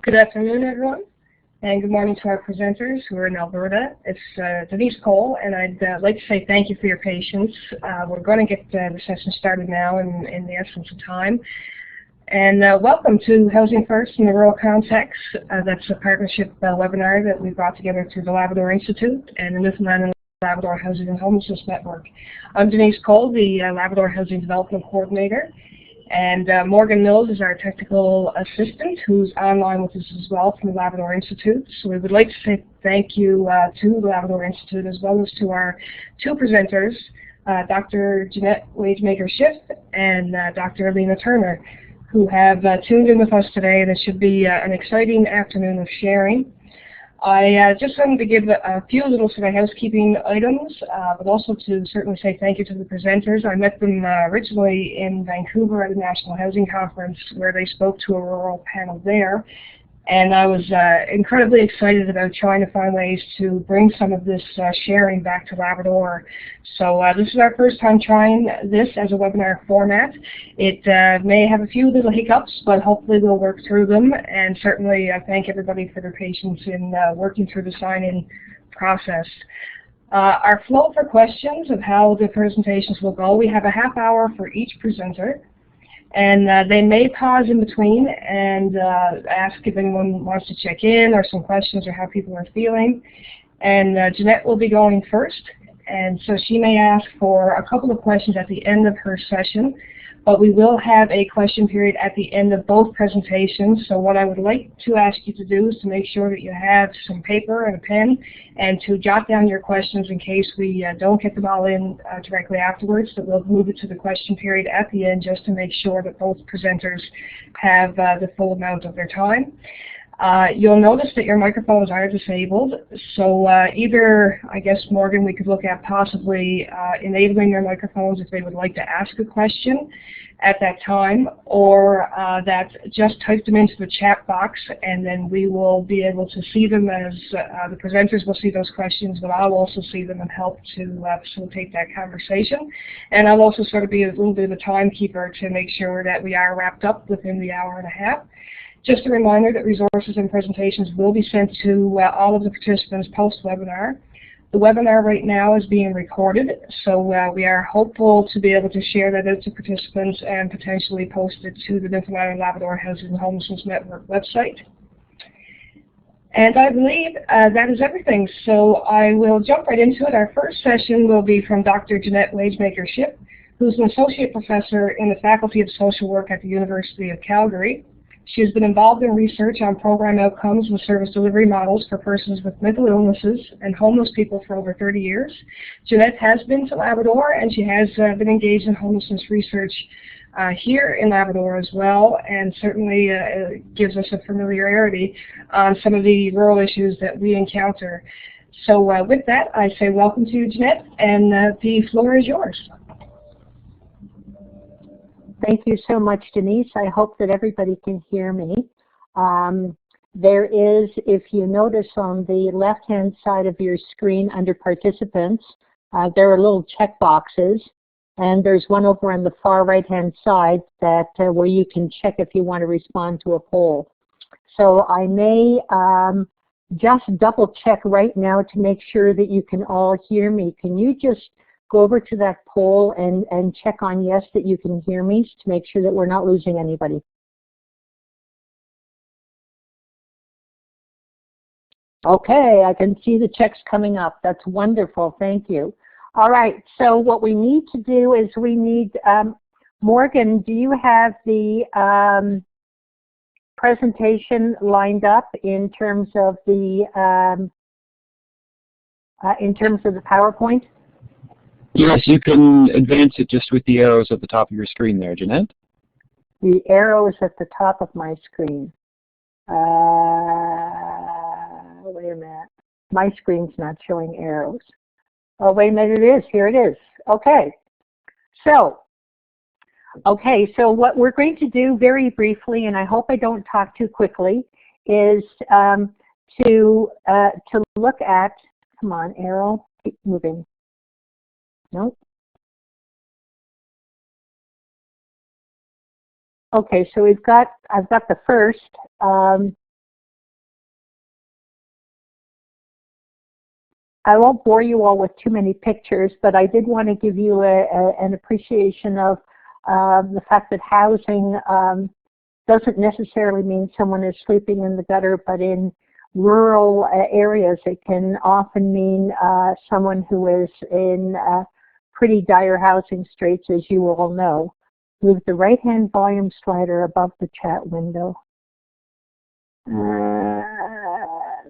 Good afternoon, everyone, and good morning to our presenters who are in Alberta. It's Denise Cole, and I'd like to say thank you for your patience. We're going to get the session started now in the essence of time. And welcome to Housing First in the Rural Context. That's a partnership webinar that we brought together through the Labrador Institute and the Newfoundland and Labrador Housing and Homelessness Network. I'm Denise Cole, the Labrador Housing Development Coordinator. And Morgan Mills is our technical assistant, who's online with us as well from the Labrador Institute. So we would like to say thank you to the Labrador Institute as well as to our two presenters, Dr. Jeanette Wagemaker-Schiff and Dr. Alina Turner, who have tuned in with us today. This should be an exciting afternoon of sharing. I just wanted to give a few little sort of housekeeping items, but also to certainly say thank you to the presenters. I met them originally in Vancouver at a National Housing Conference where they spoke to a rural panel there. And I was incredibly excited about trying to find ways to bring some of this sharing back to Labrador. So this is our first time trying this as a webinar format. It may have a few little hiccups, but hopefully we'll work through them. And certainly thank everybody for their patience in working through the sign-in process. Our flow for questions of how the presentations will go, we have a half hour for each presenter. And they may pause in between and ask if anyone wants to check in or some questions or how people are feeling. And Jeanette will be going first. And so she may ask for a couple of questions at the end of her session. But we will have a question period at the end of both presentations. So what I would like to ask you to do is to make sure that you have some paper and a pen and to jot down your questions in case we don't get them all in directly afterwards. So we'll move it to the question period at the end just to make sure that both presenters have the full amount of their time. You'll notice that your microphones are disabled, so either, I guess, Morgan, we could look at possibly enabling their microphones if they would like to ask a question at that time, or that just type them into the chat box and then we will be able to see them as the presenters will see those questions, but I'll also see them and help to facilitate that conversation. And I'll also sort of be a little bit of a timekeeper to make sure that we are wrapped up within the hour and a half. Just a reminder that resources and presentations will be sent to all of the participants post-webinar. The webinar right now is being recorded, so we are hopeful to be able to share that out to participants and potentially post it to the Newfoundland and Labrador Housing and Homelessness Network website. And I believe that is everything, so I will jump right into it. Our first session will be from Dr. Jeanette Wagemaker-Schiff, who's an associate professor in the Faculty of Social Work at the University of Calgary. She has been involved in research on program outcomes with service delivery models for persons with mental illnesses and homeless people for over 30 years. Jeanette has been to Labrador and she has been engaged in homelessness research here in Labrador as well, and certainly gives us a familiarity on some of the rural issues that we encounter. So with that, I say welcome to you, Jeanette, and the floor is yours. Thank you so much, Denise. I hope that everybody can hear me. There is, if you notice on the left-hand side of your screen under participants, there are little check boxes, and there's one over on the far right-hand side that where you can check if you want to respond to a poll. So I may just double check right now to make sure that you can all hear me. Can you just go over to that poll and check on yes that you can hear me to make sure that we're not losing anybody. Okay, I can see the checks coming up. That's wonderful, thank you. All right, so what we need to do is we need, Morgan, do you have the presentation lined up in terms of the PowerPoint? Yes, you can advance it just with the arrows at the top of your screen there, Jeanette. The arrows at the top of my screen. Wait a minute. My screen's not showing arrows. Oh, wait a minute, it is. Here it is. Okay. So what we're going to do very briefly, and I hope I don't talk too quickly, is to look at, come on, arrow, keep moving. Nope. Okay, so I've got the first, I won't bore you all with too many pictures, but I did want to give you an appreciation of the fact that housing doesn't necessarily mean someone is sleeping in the gutter, but in rural areas it can often mean someone who is in pretty dire housing straits, as you all know. Move the right-hand volume slider above the chat window.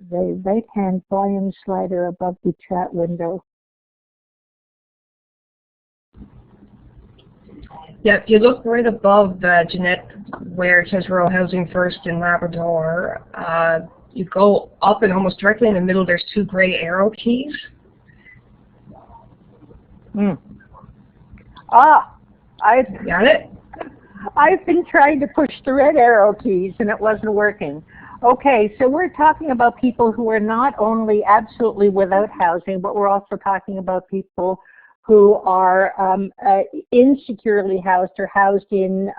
The right-hand volume slider above the chat window. Yeah, if you look right above Jeanette, where it says Rural Housing First in Labrador, you go up and almost directly in the middle, there's two gray arrow keys. I Got it? I've been trying to push the red arrow keys and it wasn't working. Okay, so we're talking about people who are not only absolutely without housing, but we're also talking about people who are insecurely housed or housed in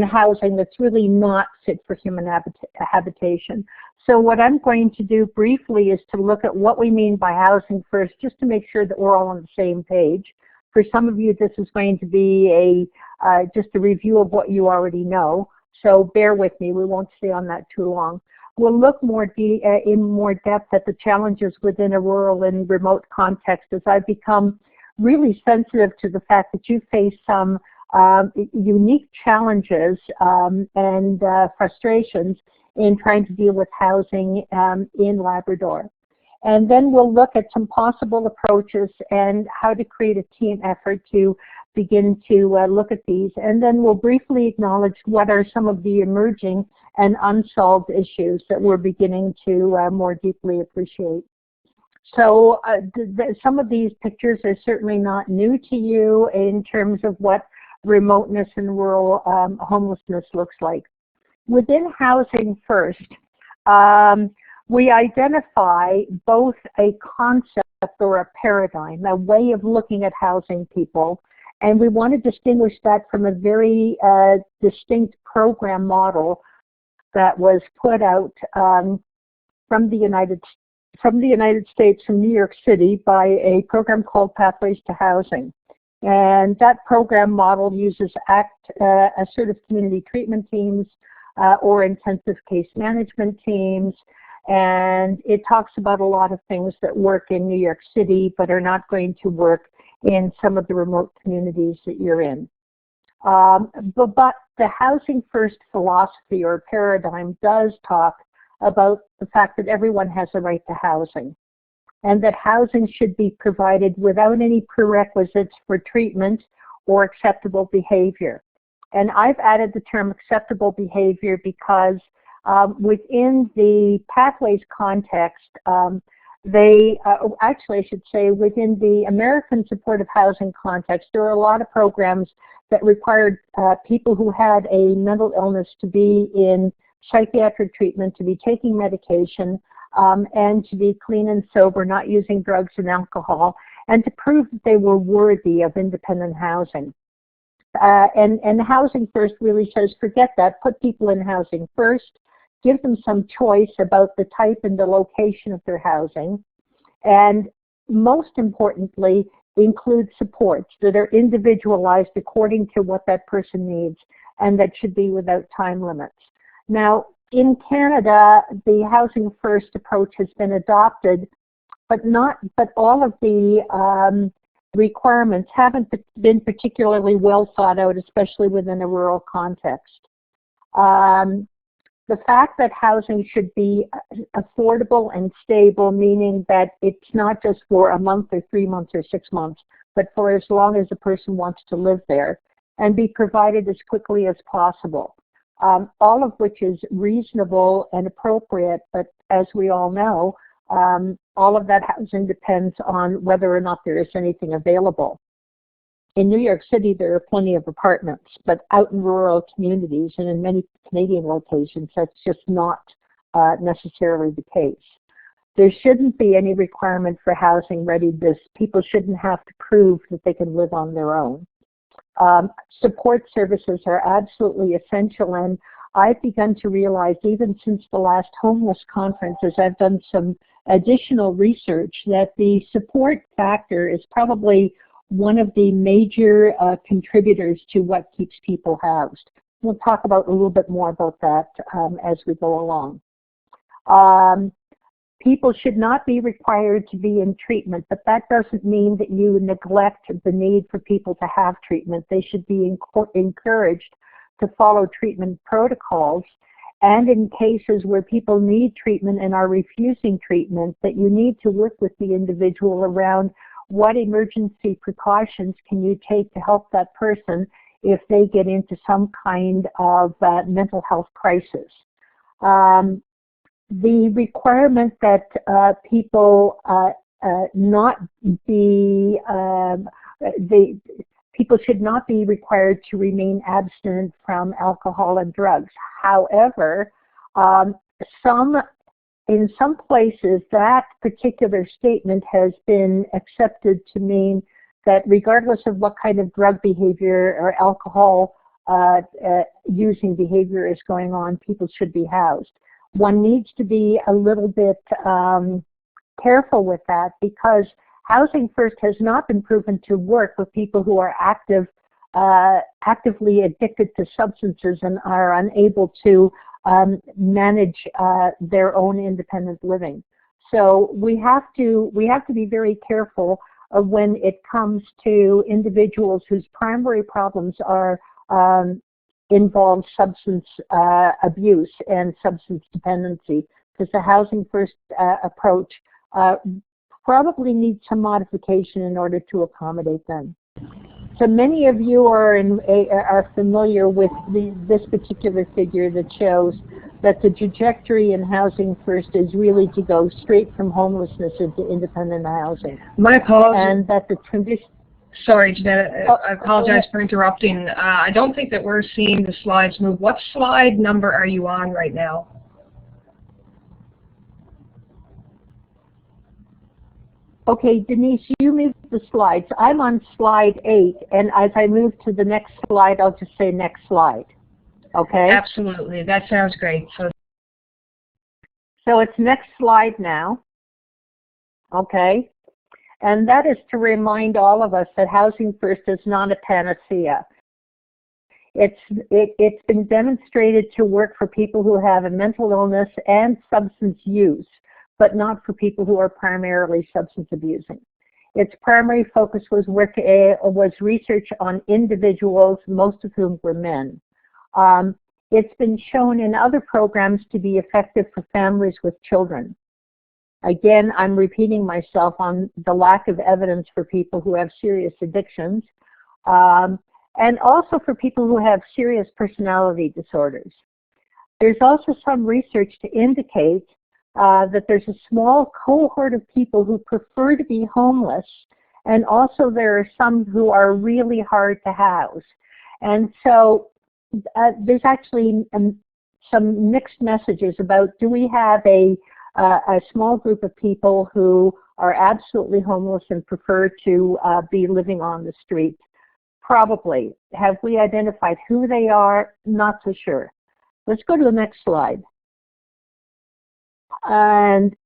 housing that's really not fit for human habitation. So what I'm going to do briefly is to look at what we mean by housing first, just to make sure that we're all on the same page. For some of you, this is going to be just a review of what you already know. So bear with me, we won't stay on that too long. We'll look in more depth at the challenges within a rural and remote context, as I've become really sensitive to the fact that you face some unique challenges and frustrations in trying to deal with housing in Labrador. And then we'll look at some possible approaches and how to create a team effort to begin to look at these. And then we'll briefly acknowledge what are some of the emerging and unsolved issues that we're beginning to more deeply appreciate. So some of these pictures are certainly not new to you in terms of what remoteness and rural homelessness looks like. Within Housing First, we identify both a concept or a paradigm, a way of looking at housing people, and we want to distinguish that from a very distinct program model that was put out from the United States, from New York City, by a program called Pathways to Housing. And that program model uses assertive community treatment teams or intensive case management teams, and it talks about a lot of things that work in New York City but are not going to work in some of the remote communities that you're in. But the Housing First philosophy or paradigm does talk about the fact that everyone has a right to housing, and that housing should be provided without any prerequisites for treatment or acceptable behavior. And I've added the term acceptable behavior because within the Pathways context, actually I should say within the American Supportive Housing context, there are a lot of programs that required people who had a mental illness to be in psychiatric treatment, to be taking medication, and to be clean and sober, not using drugs and alcohol, and to prove that they were worthy of independent housing. And Housing First really says, forget that, put people in housing first, give them some choice about the type and the location of their housing, and most importantly, include supports that are individualized according to what that person needs, and that should be without time limits. Now, in Canada, the Housing First approach has been adopted, but all of the requirements haven't been particularly well thought out, especially within a rural context. The fact that housing should be affordable and stable, meaning that it's not just for a month or 3 months or 6 months, but for as long as a person wants to live there, and be provided as quickly as possible. All of which is reasonable and appropriate, but as we all know, all of that housing depends on whether or not there is anything available. In New York City, there are plenty of apartments, but out in rural communities and in many Canadian locations, that's just not necessarily the case. There shouldn't be any requirement for housing readiness. People shouldn't have to prove that they can live on their own. Support services are absolutely essential, and I've begun to realize, even since the last homeless conference, as I've done some additional research, that the support factor is probably one of the major contributors to what keeps people housed. We'll talk about a little bit more about that as we go along. People should not be required to be in treatment, but that doesn't mean that you neglect the need for people to have treatment. They should be encouraged to follow treatment protocols, and in cases where people need treatment and are refusing treatment, that you need to work with the individual around what emergency precautions can you take to help that person if they get into some kind of mental health crisis. The requirement that people people should not be required to remain abstinent from alcohol and drugs. However, in some places, that particular statement has been accepted to mean that regardless of what kind of drug behavior or alcohol using behavior is going on, people should be housed. One needs to be a little bit careful with that, because Housing First has not been proven to work with people who are actively addicted to substances and are unable to manage their own independent living. So we have to be very careful when it comes to individuals whose primary problems are involve substance abuse and substance dependency, because the Housing First approach probably needs some modification in order to accommodate them. So many of you are familiar with this particular figure that shows that the trajectory in Housing First is really to go straight from homelessness into independent housing. My apologies. And that the transition... Sorry, Jeanette, I apologize for interrupting. I don't think that we're seeing the slides move. What slide number are you on right now? Okay, Denise, you move the slides. I'm on slide 8, and as I move to the next slide, I'll just say next slide. Okay? Absolutely, that sounds great. So it's next slide now. Okay? And that is to remind all of us that Housing First is not a panacea. It's been demonstrated to work for people who have a mental illness and substance use, but not for people who are primarily substance abusing. Its primary focus was research on individuals, most of whom were men. It's been shown in other programs to be effective for families with children. Again, I'm repeating myself on the lack of evidence for people who have serious addictions, and also for people who have serious personality disorders. There's also some research to indicate that there's a small cohort of people who prefer to be homeless, and also there are some who are really hard to house. And so there's actually some mixed messages about, do we have a small group of people who are absolutely homeless and prefer to be living on the street? Probably. Have we identified who they are? Not so sure. Let's go to the next slide. And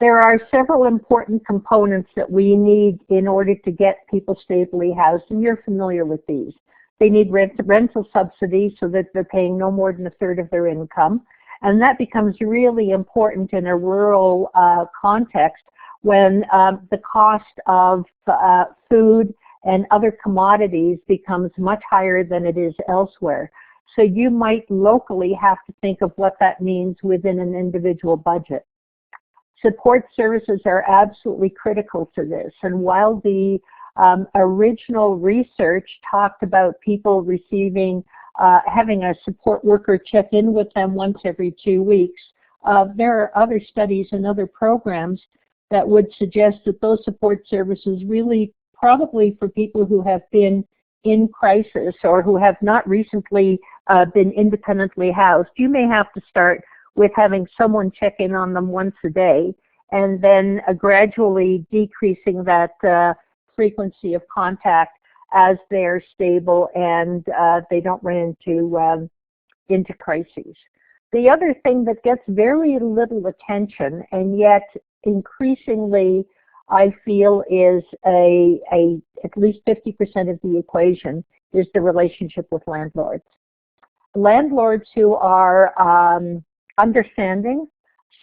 there are several important components that we need in order to get people stably housed, and you're familiar with these. They need rental subsidies so that they're paying no more than a third of their income, and that becomes really important in a rural context when the cost of food and other commodities becomes much higher than it is elsewhere. So you might locally have to think of what that means within an individual budget. Support services are absolutely critical to this, and while the original research talked about people receiving, having a support worker check in with them once every 2 weeks, there are other studies and other programs that would suggest that those support services really probably for people who have been in crisis or who have not recently been independently housed. You may have to start with having someone check in on them once a day, and then gradually decreasing that frequency of contact as they're stable and they don't run into crises. The other thing that gets very little attention and yet increasingly I feel is at least 50% of the equation is the relationship with landlords. Landlords who are understanding,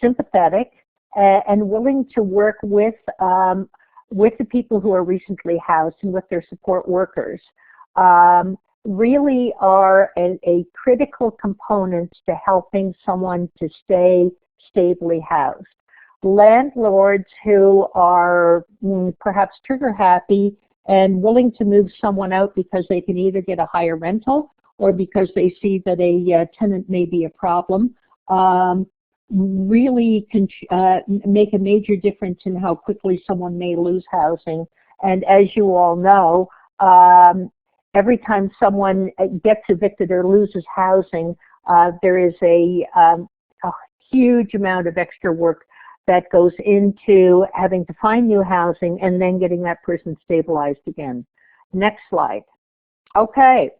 sympathetic, and willing to work with the people who are recently housed and with their support workers really are a critical component to helping someone to stay stably housed. Landlords who are perhaps trigger happy and willing to move someone out because they can either get a higher rental or because they see that a tenant may be a problem, really can make a major difference in how quickly someone may lose housing. And as you all know, every time someone gets evicted or loses housing, there is a huge amount of extra work that goes into having to find new housing and then getting that person stabilized again. Next slide. Okay,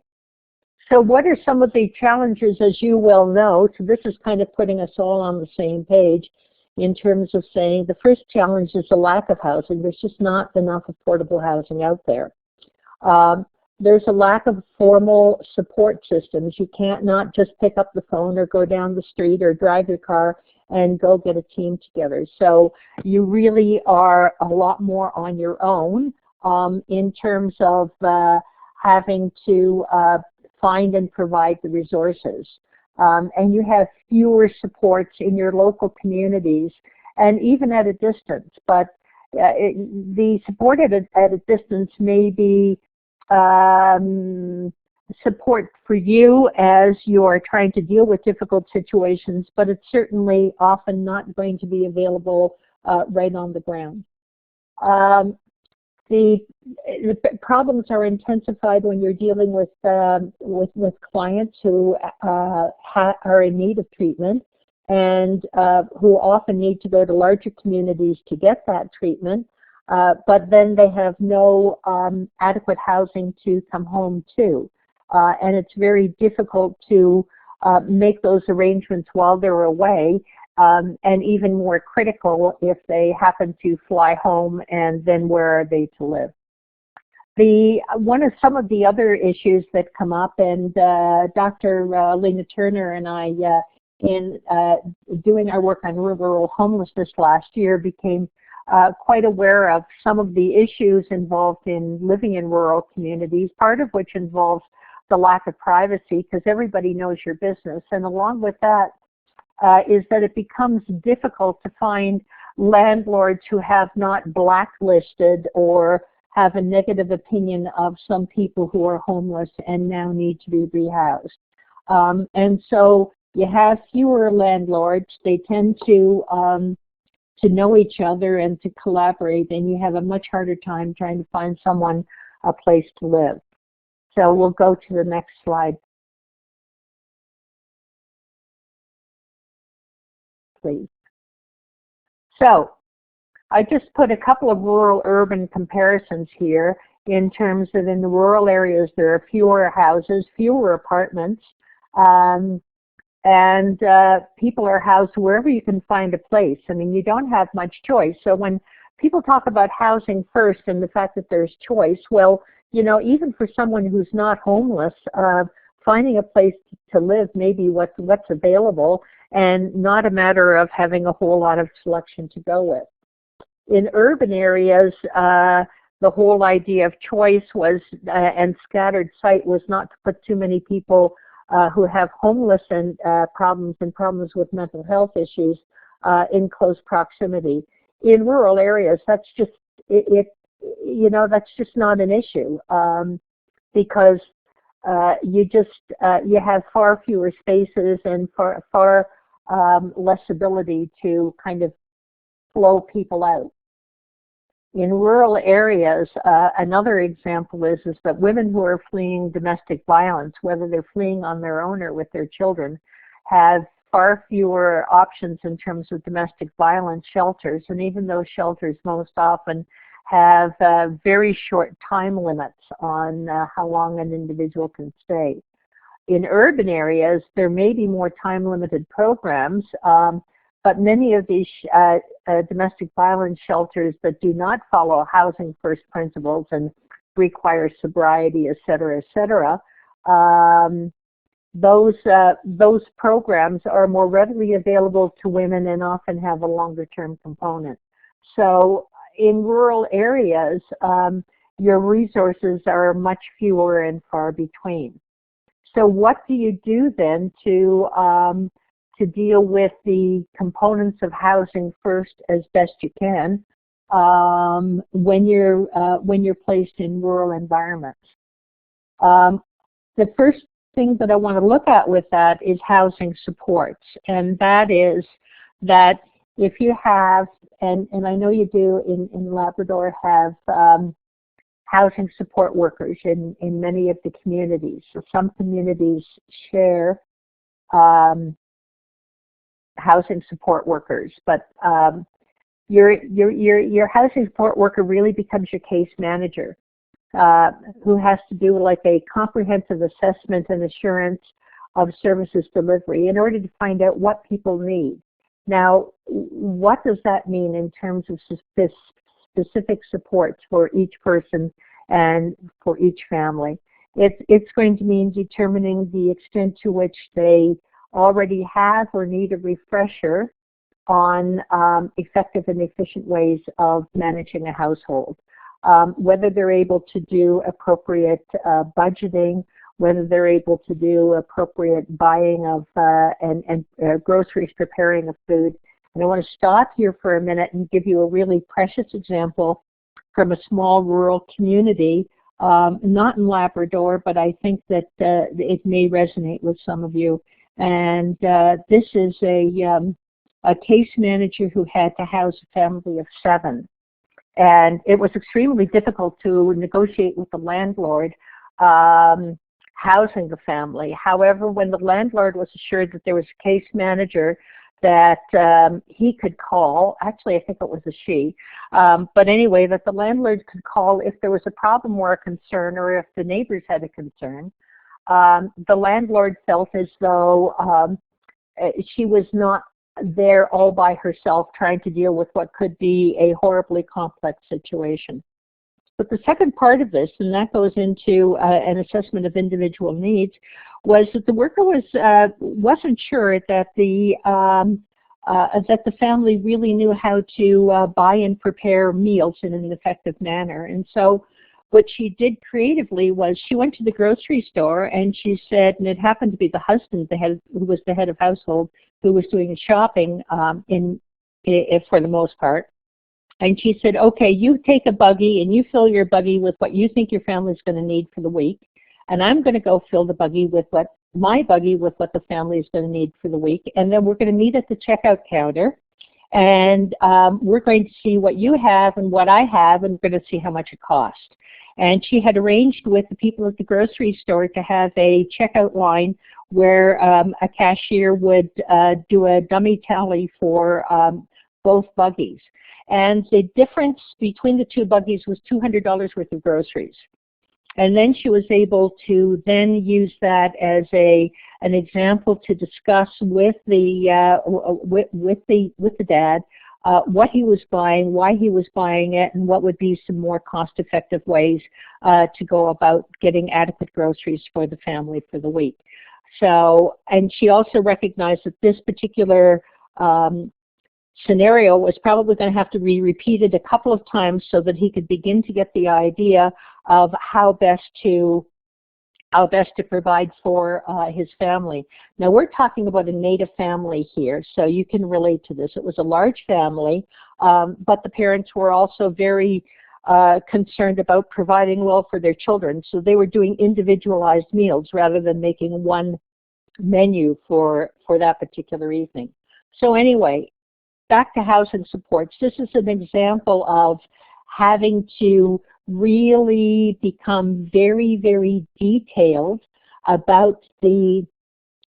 so what are some of the challenges, as you well know? So this is kind of putting us all on the same page in terms of saying the first challenge is the lack of housing. There's just not enough affordable housing out there. There's a lack of formal support systems. You can't not just pick up the phone or go down the street or drive your car and go get a team together. So you really are a lot more on your own in terms of having to find and provide the resources. And you have fewer supports in your local communities and even at a distance. But the support at a distance may be support for you as you are trying to deal with difficult situations, but it's certainly often not going to be available right on the ground. The problems are intensified when you're dealing with clients who are in need of treatment and who often need to go to larger communities to get that treatment. But then they have no adequate housing to come home to. And it's very difficult to make those arrangements while they're away, and even more critical if they happen to fly home and then where are they to live. Some of the other issues that come up, and Dr. Lena Turner and I, in doing our work on rural homelessness last year, became quite aware of some of the issues involved in living in rural communities, part of which involves the lack of privacy because everybody knows your business. And along with that is that it becomes difficult to find landlords who have not blacklisted or have a negative opinion of some people who are homeless and now need to be rehoused. And so you have fewer landlords. They tend to know each other and to collaborate, and you have a much harder time trying to find someone a place to live. So we'll go to the next slide, please. So I just put a couple of rural-urban comparisons here in terms of in the rural areas there are fewer houses, fewer apartments, and people are housed wherever you can find a place. I mean, you don't have much choice. So when people talk about housing first and the fact that there's choice, well, you know, even for someone who's not homeless, finding a place to live may be what's available and not a matter of having a whole lot of selection to go with. In urban areas, the whole idea of choice was and scattered site was not to put too many people who have homeless and problems with mental health issues in close proximity. In rural areas, that's just that's just not an issue because you have far fewer spaces and far less ability to kind of flow people out. In rural areas, another example is that women who are fleeing domestic violence, whether they're fleeing on their own or with their children, have far fewer options in terms of domestic violence shelters. And even those shelters most often have very short time limits on how long an individual can stay. In urban areas, there may be more time-limited programs, but many of these domestic violence shelters that do not follow housing first principles and require sobriety, et cetera, those programs are more readily available to women and often have a longer-term component. So in rural areas, your resources are much fewer and far between. So what do you do then to deal with the components of housing first as best you can when you're placed in rural environments? The first thing that I want to look at with that is housing supports, and that is that if you have, and I know you do in Labrador, have housing support workers in many of the communities. So some communities share housing support workers, but your housing support worker really becomes your case manager, who has to do like a comprehensive assessment and assurance of services delivery in order to find out what people need. Now, what does that mean in terms of specific supports for each person and for each family? It's going to mean determining the extent to which they already have or need a refresher on effective and efficient ways of managing a household. Whether they're able to do appropriate budgeting, whether they're able to do appropriate buying of and groceries, preparing of food. And I want to stop here for a minute and give you a really precious example from a small rural community, not in Labrador, but I think that it may resonate with some of you. And this is a case manager who had to house a family of 7. And it was extremely difficult to negotiate with the landlord housing the family. However, when the landlord was assured that there was a case manager that he could call, actually I think it was a she, but anyway, that the landlord could call if there was a problem or a concern, or if the neighbors had a concern, the landlord felt as though she was not there all by herself trying to deal with what could be a horribly complex situation. But the second part of this, and that goes into an assessment of individual needs, was that the worker wasn't sure that the family really knew how to buy and prepare meals in an effective manner. And so what she did creatively was she went to the grocery store and she said, and it happened to be the husband, who was the head of household, who was doing the shopping for the most part. And she said, okay, you take a buggy and you fill your buggy with what you think your family's going to need for the week. And I'm going to go fill the buggy with what the family is going to need for the week. And then we're going to meet at the checkout counter. And we're going to see what you have and what I have, and we're going to see how much it costs. And she had arranged with the people at the grocery store to have a checkout line where a cashier would do a dummy tally for both buggies. And the difference between the two buggies was $200 worth of groceries. And then she was able to then use that as an example to discuss with the dad what he was buying, why he was buying it, and what would be some more cost-effective ways to go about getting adequate groceries for the family for the week. So, and she also recognized that this particular scenario was probably going to have to be repeated a couple of times so that he could begin to get the idea of how best to provide for his family. Now we're talking about a Native family here, so you can relate to this. It was a large family, but the parents were also very concerned about providing well for their children, so they were doing individualized meals rather than making one menu for that particular evening. So anyway, back to housing supports. This is an example of having to really become very, very detailed about the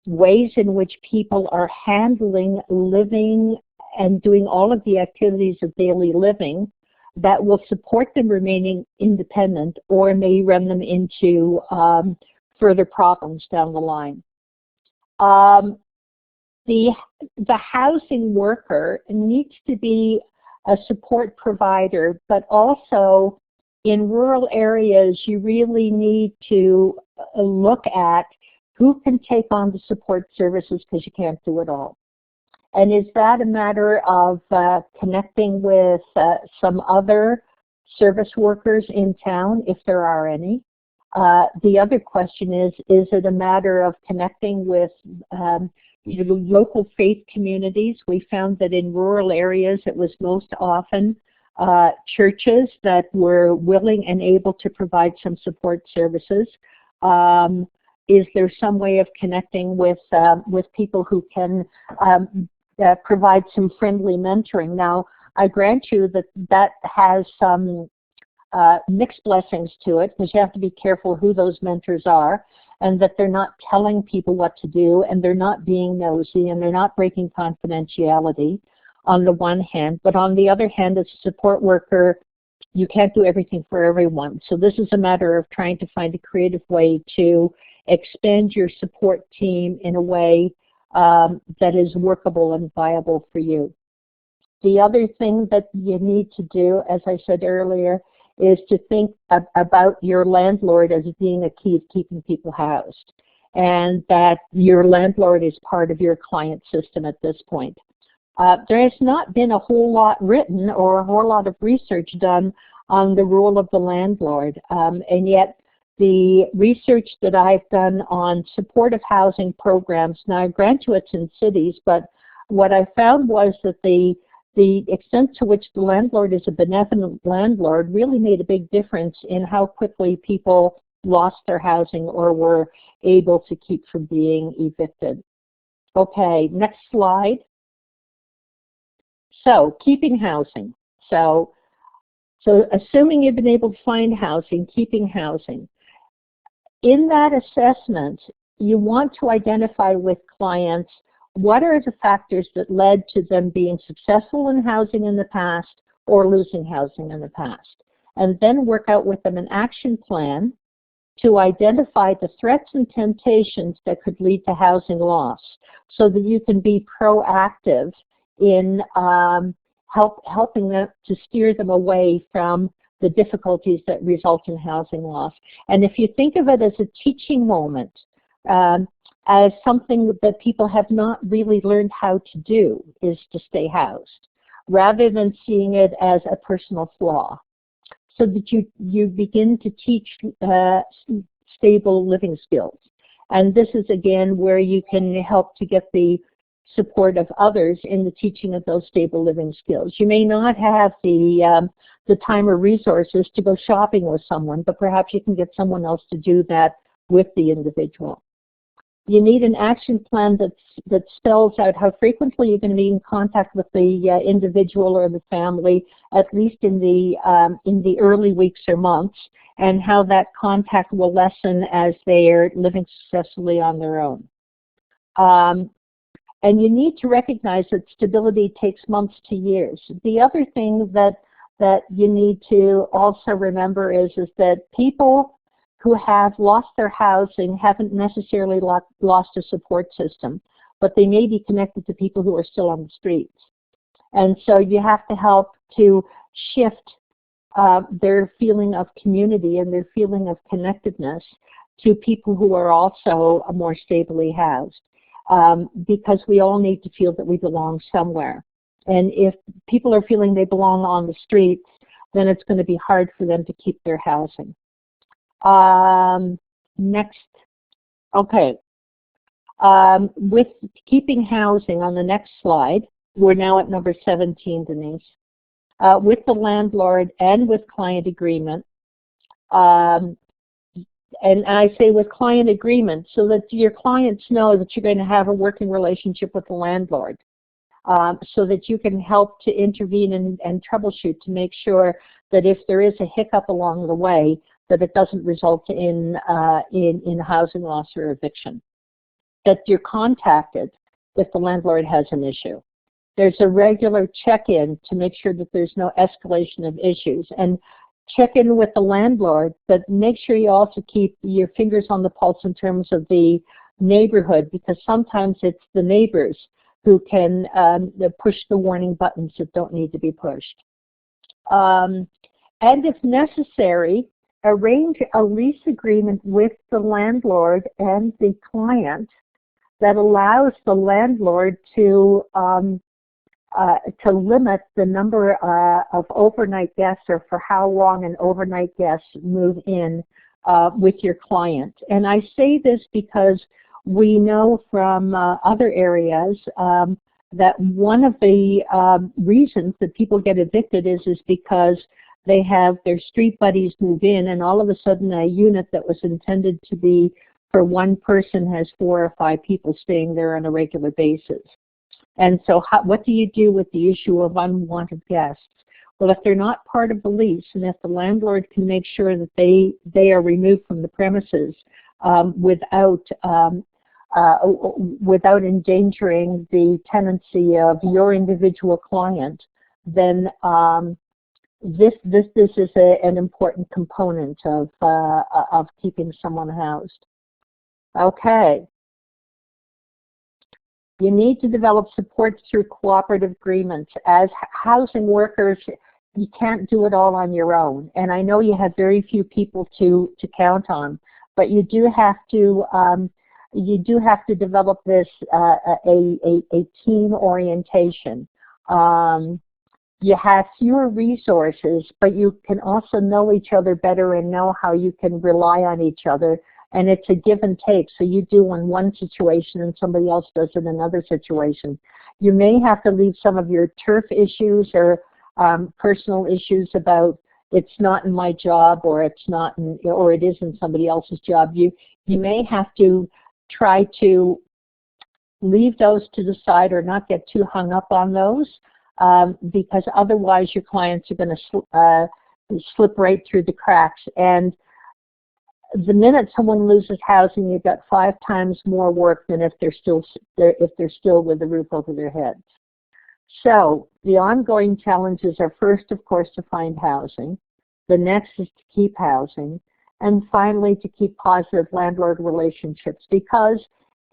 ways in which people are handling living and doing all of the activities of daily living that will support them remaining independent or may run them into further problems down the line. The housing worker needs to be a support provider, but also in rural areas, you really need to look at who can take on the support services because you can't do it all. And is that a matter of connecting with some other service workers in town, if there are any? The other question is it a matter of connecting with local faith communities? We found that in rural areas it was most often churches that were willing and able to provide some support services. Is there some way of connecting with people who can provide some friendly mentoring? Now, I grant you that that has some mixed blessings to it, because you have to be careful who those mentors are, and that they're not telling people what to do, and they're not being nosy, and they're not breaking confidentiality on the one hand. But on the other hand, as a support worker, you can't do everything for everyone. So this is a matter of trying to find a creative way to expand your support team in a way that is workable and viable for you. The other thing that you need to do, as I said earlier, is to think about your landlord as being a key to keeping people housed, and that your landlord is part of your client system at this point. There has not been a whole lot written or a whole lot of research done on the role of the landlord, and yet the research that I've done on supportive housing programs, now I grant you it's in cities, but what I found was that the extent to which the landlord is a benevolent landlord really made a big difference in how quickly people lost their housing or were able to keep from being evicted. Okay, next slide. So, keeping housing. So assuming you've been able to find housing, keeping housing. In that assessment, you want to identify with clients what are the factors that led to them being successful in housing in the past or losing housing in the past, and then work out with them an action plan to identify the threats and temptations that could lead to housing loss, so that you can be proactive in helping them to steer them away from the difficulties that result in housing loss. And if you think of it as a teaching moment, as something that people have not really learned how to do, is to stay housed, rather than seeing it as a personal flaw, so that you begin to teach stable living skills. And this is, again, where you can help to get the support of others in the teaching of those stable living skills. You may not have the time or resources to go shopping with someone, but perhaps you can get someone else to do that with the individual. You need an action plan that spells out how frequently you're going to be in contact with the individual or the family, at least in the early weeks or months, and how that contact will lessen as they are living successfully on their own. And you need to recognize that stability takes months to years. The other thing that you need to also remember is that people who have lost their housing haven't necessarily lost a support system, but they may be connected to people who are still on the streets. And so you have to help to shift their feeling of community and their feeling of connectedness to people who are also more stably housed, because we all need to feel that we belong somewhere. And if people are feeling they belong on the streets, then it's going to be hard for them to keep their housing. Next, okay. With keeping housing on the next slide, we're now at number 17, Denise. With the landlord and with client agreement, and I say with client agreement so that your clients know that you're going to have a working relationship with the landlord, so that you can help to intervene and troubleshoot to make sure that if there is a hiccup along the way, that it doesn't result in housing loss or eviction. That you're contacted if the landlord has an issue. There's a regular check-in to make sure that there's no escalation of issues. And check in with the landlord, but make sure you also keep your fingers on the pulse in terms of the neighborhood, because sometimes it's the neighbors who can push the warning buttons that don't need to be pushed. And if necessary, arrange a lease agreement with the landlord and the client that allows the landlord to limit the number of overnight guests, or for how long an overnight guest move in with your client. And I say this because we know from other areas that one of the reasons that people get evicted is because they have their street buddies move in, and all of a sudden a unit that was intended to be for one person has 4 or 5 people staying there on a regular basis. And so what do you do with the issue of unwanted guests? Well, if they're not part of the lease, and if the landlord can make sure that they are removed from the premises without endangering the tenancy of your individual client, then this is an important component of keeping someone housed. Okay. You need to develop support through cooperative agreements. As housing workers, you can't do it all on your own. And I know you have very few people to count on, but you do have to develop this a team orientation. You have fewer resources, but you can also know each other better and know how you can rely on each other. And it's a give and take. So you do in one situation and somebody else does in another situation. You may have to leave some of your turf issues or personal issues about it's not in my job, or it's not in, or it is in somebody else's job. You may have to try to leave those to the side or not get too hung up on those, because otherwise your clients are going to slip right through the cracks. And the minute someone loses housing, you've got 5 times more work than if they're still with a roof over their heads. So the ongoing challenges are, first, of course, to find housing. The next is to keep housing. And finally, to keep positive landlord relationships, because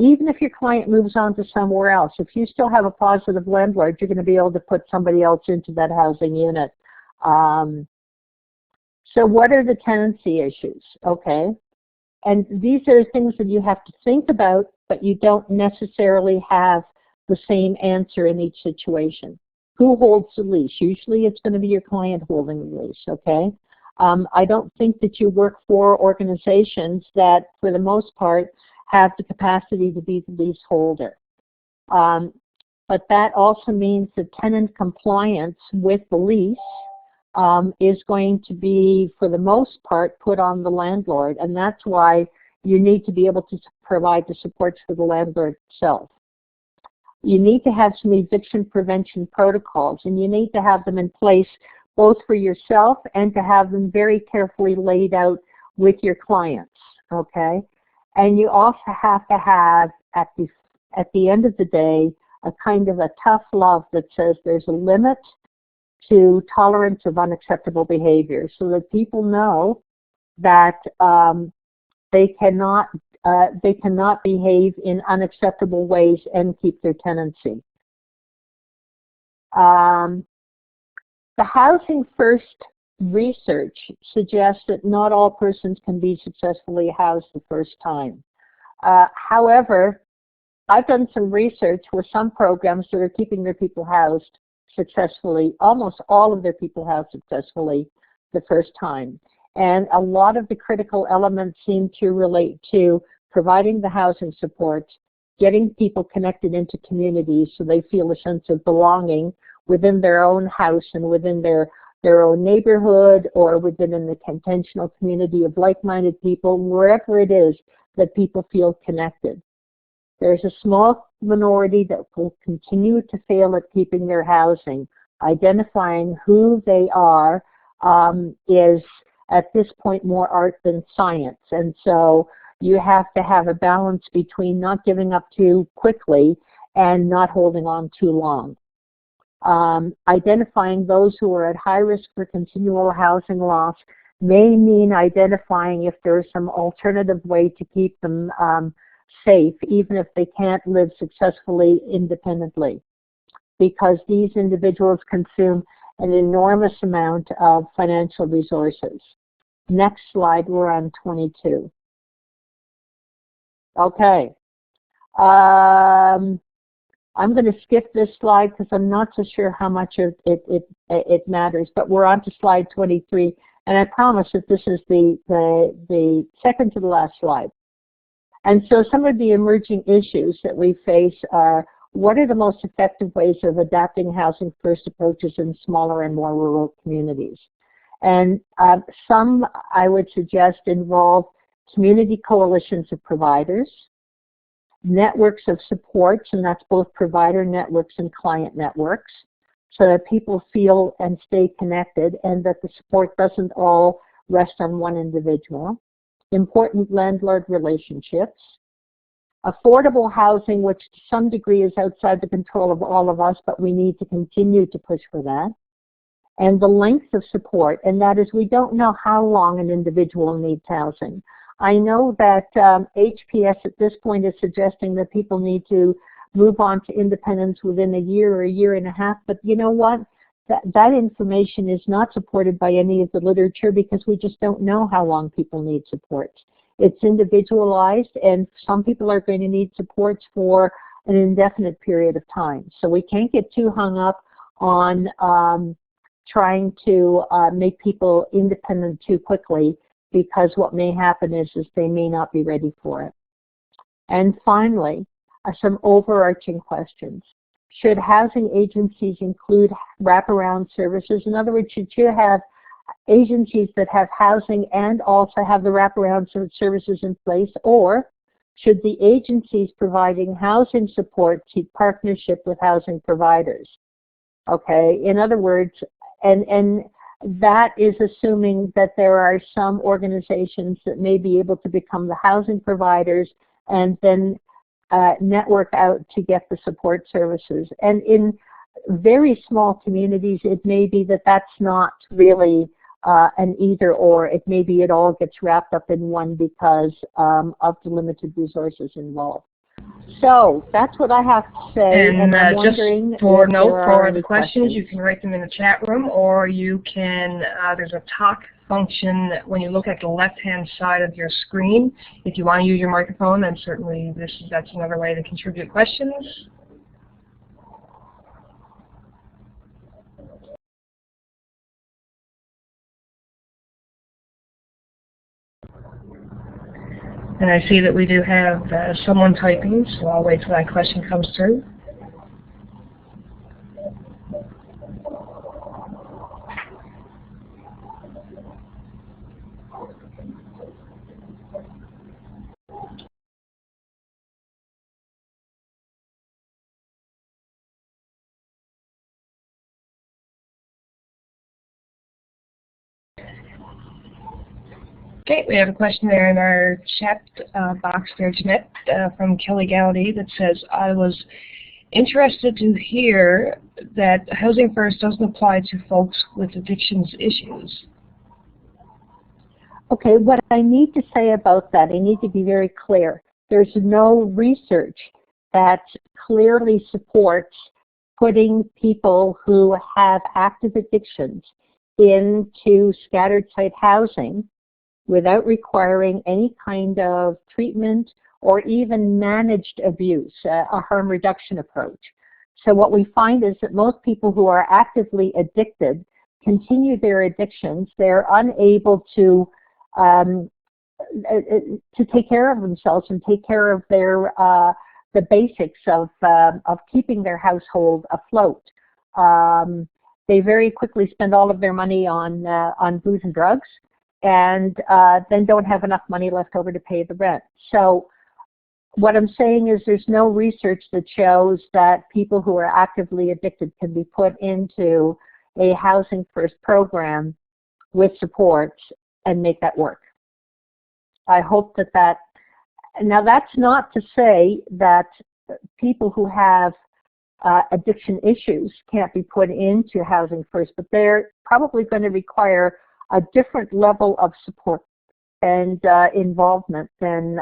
even if your client moves on to somewhere else, if you still have a positive landlord, you're going to be able to put somebody else into that housing unit. So what are the tenancy issues? Okay. And these are things that you have to think about, but you don't necessarily have the same answer in each situation. Who holds the lease? Usually it's going to be your client holding the lease, okay? I don't think that you work for organizations that, for the most part, have the capacity to be the lease holder. But that also means that tenant compliance with the lease is going to be, for the most part, put on the landlord, and that's why you need to be able to provide the supports for the landlord itself. You need to have some eviction prevention protocols, and you need to have them in place both for yourself and to have them very carefully laid out with your clients, okay? And you also have to have, at the end of the day, a kind of a tough love that says there's a limit to tolerance of unacceptable behavior, so that people know that they cannot behave in unacceptable ways and keep their tenancy. The Housing First research suggests that not all persons can be successfully housed the first time. However, I've done some research with some programs that are keeping their people housed successfully, almost all of their people housed successfully the first time. And a lot of the critical elements seem to relate to providing the housing support, getting people connected into communities so they feel a sense of belonging within their own house and within their own neighborhood, or within an intentional community of like-minded people, wherever it is that people feel connected. There's a small minority that will continue to fail at keeping their housing. Identifying who they are is, at this point, more art than science. And so you have to have a balance between not giving up too quickly and not holding on too long. Identifying those who are at high risk for continual housing loss may mean identifying if there's some alternative way to keep them safe, even if they can't live successfully independently, because these individuals consume an enormous amount of financial resources. Next slide, we're on 22. Okay. I'm going to skip this slide because I'm not so sure how much it matters, but we're on to slide 23, and I promise that this is the second to the last slide. And so some of the emerging issues that we face are, what are the most effective ways of adapting housing first approaches in smaller and more rural communities? And some, I would suggest, involve community coalitions of providers, networks of supports, and that's both provider networks and client networks, so that people feel and stay connected and that the support doesn't all rest on one individual. Important landlord relationships. Affordable housing, which to some degree is outside the control of all of us, but we need to continue to push for that. And the length of support, and that is, we don't know how long an individual needs housing. I know that HPS at this point is suggesting that people need to move on to independence within a year or a year and a half, but you know what? That information is not supported by any of the literature because we just don't know how long people need support. It's individualized, and some people are going to need supports for an indefinite period of time. So we can't get too hung up on trying to make people independent too quickly, because what may happen is they may not be ready for it. And finally, some overarching questions. Should housing agencies include wraparound services? In other words, should you have agencies that have housing and also have the wraparound services in place, or should the agencies providing housing support seek partnership with housing providers? Okay, in other words, and that is assuming that there are some organizations that may be able to become the housing providers and then network out to get the support services. And in very small communities, it may be that that's not really an either or. It may be it all gets wrapped up in one because of the limited resources involved. So that's what I have to say. And I'm just wondering for if note, there for are the any questions, you can write them in the chat room, or you can, there's a talk function when you look at the left-hand side of your screen. If you want to use your microphone, then certainly that's another way to contribute questions. And I see that we do have someone typing, so I'll wait till that question comes through. Okay, we have a question there in our chat box there, Jeanette, from Kelly Gowdy, that says, I was interested to hear that Housing First doesn't apply to folks with addictions issues. Okay, what I need to say about that, I need to be very clear. There's no research that clearly supports putting people who have active addictions into scattered site housing without requiring any kind of treatment or even managed abuse, a harm reduction approach. So what we find is that most people who are actively addicted continue their addictions. They're unable to take care of themselves and take care of their the basics of keeping their household afloat. They very quickly spend all of their money on booze and drugs, and then don't have enough money left over to pay the rent. So what I'm saying is there's no research that shows that people who are actively addicted can be put into a Housing First program with supports and make that work. I hope that now that's not to say that people who have addiction issues can't be put into Housing First, but they're probably going to require a different level of support and involvement than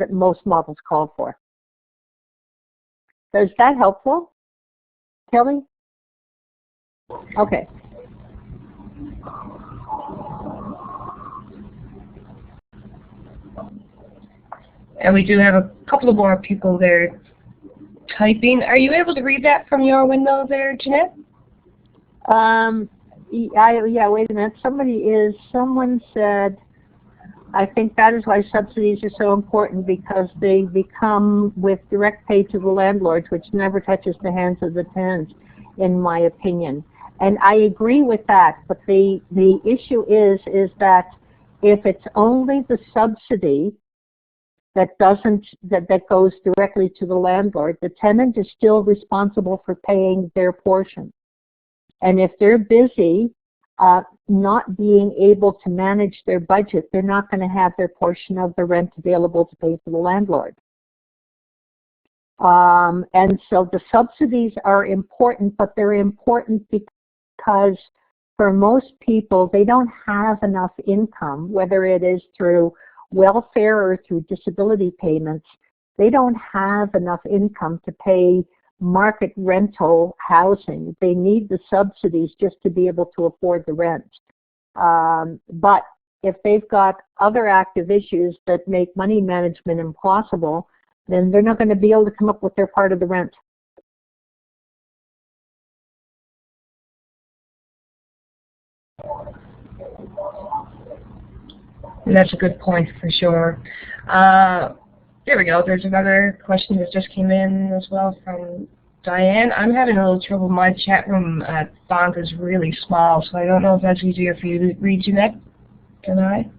most models call for. So is that helpful, Kelly? Okay. And we do have a couple of more people there typing. Are you able to read that from your window there, Jeanette? Yeah, wait a minute. Someone said, I think that is why subsidies are so important, because they become with direct pay to the landlords, which never touches the hands of the tenants, in my opinion. And I agree with that, but the issue is that if it's only the subsidy that goes directly to the landlord, the tenant is still responsible for paying their portion. And if they're busy not being able to manage their budget, they're not going to have their portion of the rent available to pay for the landlord. And so the subsidies are important, but they're important because for most people, they don't have enough income, whether it is through welfare or through disability payments. They don't have enough income to pay market rental housing. They need the subsidies just to be able to afford the rent. But if they've got other active issues that make money management impossible, then they're not going to be able to come up with their part of the rent. That's a good point for sure. There we go. There's another question that just came in as well from Diane. I'm having a little trouble. My chat room font is really small, so I don't know if that's easier for you to read, Jeanette. Can I?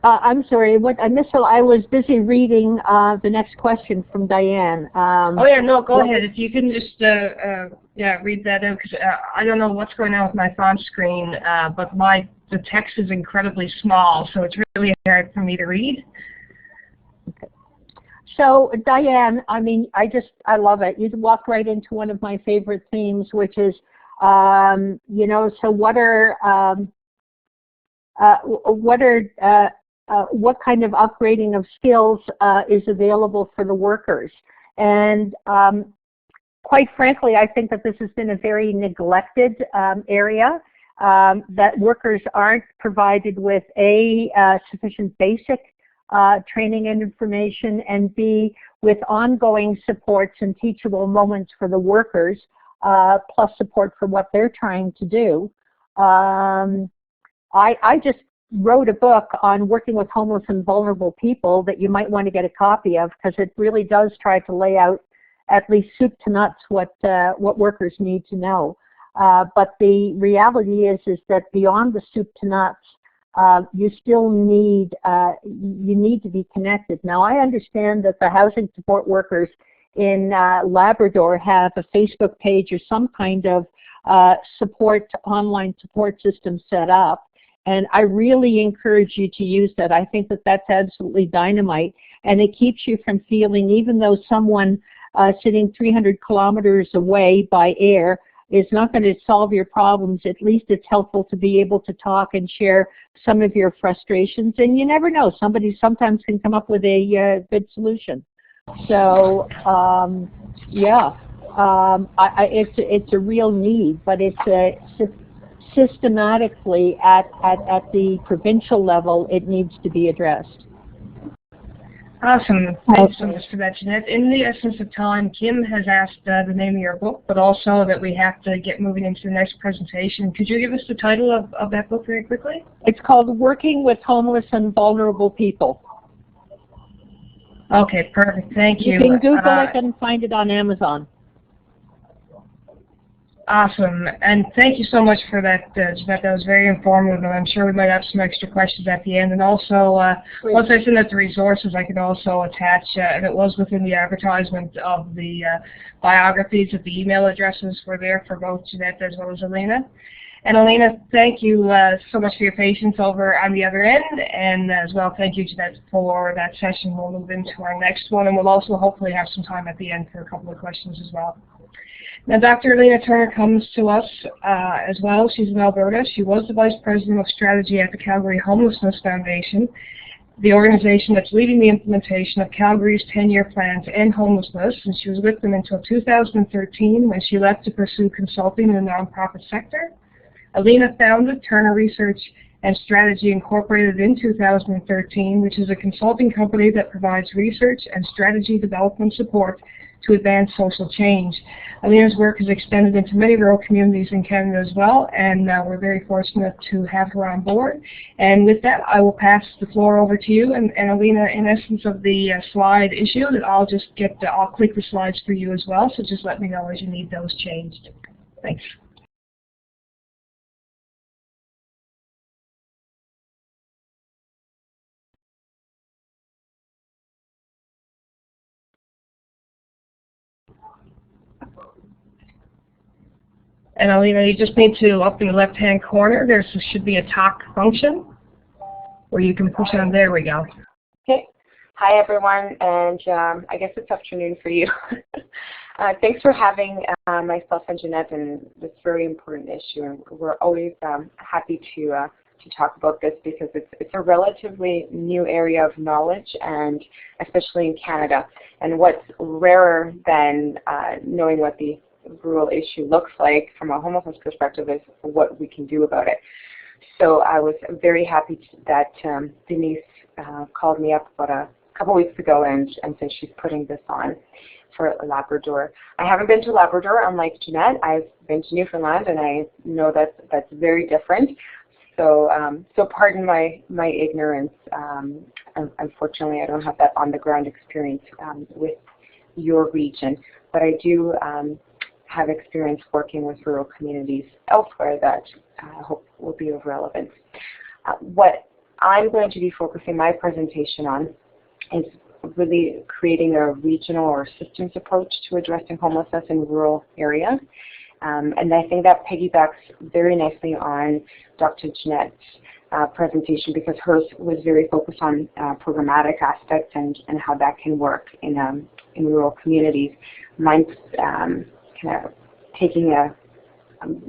I'm sorry, what I missed. So I was busy reading the next question from Diane. Oh yeah, no, go ahead. If you can just read that out, because I don't know what's going on with my font screen, but the text is incredibly small, so it's really hard for me to read. Okay. So Diane, I mean, I love it. You walked right into one of my favorite themes, which is, you know, so what kind of upgrading of skills is available for the workers? And quite frankly, I think that this has been a very neglected area, that workers aren't provided with sufficient basic training and information, and B, with ongoing supports and teachable moments for the workers, plus support for what they're trying to do. I just wrote a book on working with homeless and vulnerable people that you might want to get a copy of, because it really does try to lay out at least soup to nuts what workers need to know. But the reality is that beyond the soup to nuts, you still need to be connected. Now, I understand that the housing support workers in Labrador have a Facebook page or some kind of online support system set up. And I really encourage you to use that. I think that that's absolutely dynamite. And it keeps you from feeling, even though someone sitting 300 kilometers away by air is not going to solve your problems, at least it's helpful to be able to talk and share some of your frustrations. And you never know, somebody sometimes can come up with a good solution. So, it's a real need, but it's systematically at the provincial level, it needs to be addressed. Awesome. Thanks so much for that, Jeanette. In the essence of time, Kim has asked the name of your book, but also that we have to get moving into the next presentation. Could you give us the title of that book very quickly? It's called Working with Homeless and Vulnerable People. Okay, perfect. Thank you. You can Google it and find it on Amazon. Awesome. And thank you so much for that, Jeanette. That was very informative, and I'm sure we might have some extra questions at the end. And also, once I send out the resources, I can also attach, and it was within the advertisement of the biographies, that the email addresses were there for both Jeanette as well as Elena. And Alina, thank you so much for your patience over on the other end, and as well thank you, Jeanette, for that session. We'll move into our next one, and we'll also hopefully have some time at the end for a couple of questions as well. Now, Dr. Alina Turner comes to us as well. She's in Alberta. She was the Vice President of Strategy at the Calgary Homelessness Foundation, the organization that's leading the implementation of Calgary's 10-year plan to end homelessness, and she was with them until 2013 when she left to pursue consulting in the nonprofit sector. Alina founded Turner Research and Strategy Incorporated in 2013, which is a consulting company that provides research and strategy development support to advance social change. Alina's work has extended into many rural communities in Canada as well, and we're very fortunate to have her on board. And with that, I will pass the floor over to you. And Alina, in essence of the slide issue, that I'll click the slides for you as well, so just let me know as you need those changed. Thanks. And Alina, you just need to, up in the left-hand corner, there should be a talk function where you can push on. There we go. Okay. Hi, everyone, and I guess it's afternoon for you. Thanks for having myself and Jeanette in this very important issue. And we're always happy to talk about this because it's a relatively new area of knowledge, and especially in Canada. And what's rarer than knowing what the rural issue looks like from a homelessness perspective is what we can do about it. So I was very happy that Denise called me up about a couple weeks ago and said she's putting this on for Labrador. I haven't been to Labrador, unlike Jeanette. I've been to Newfoundland, and I know that's very different. So so pardon my ignorance. Unfortunately, I don't have that on-the-ground experience with your region, but I do have experience working with rural communities elsewhere that I hope will be of relevance. What I'm going to be focusing my presentation on is really creating a regional or systems approach to addressing homelessness in rural areas. And I think that piggybacks very nicely on Dr. Jeanette's presentation, because hers was very focused on programmatic aspects and how that can work in rural communities. Mine's kind of taking a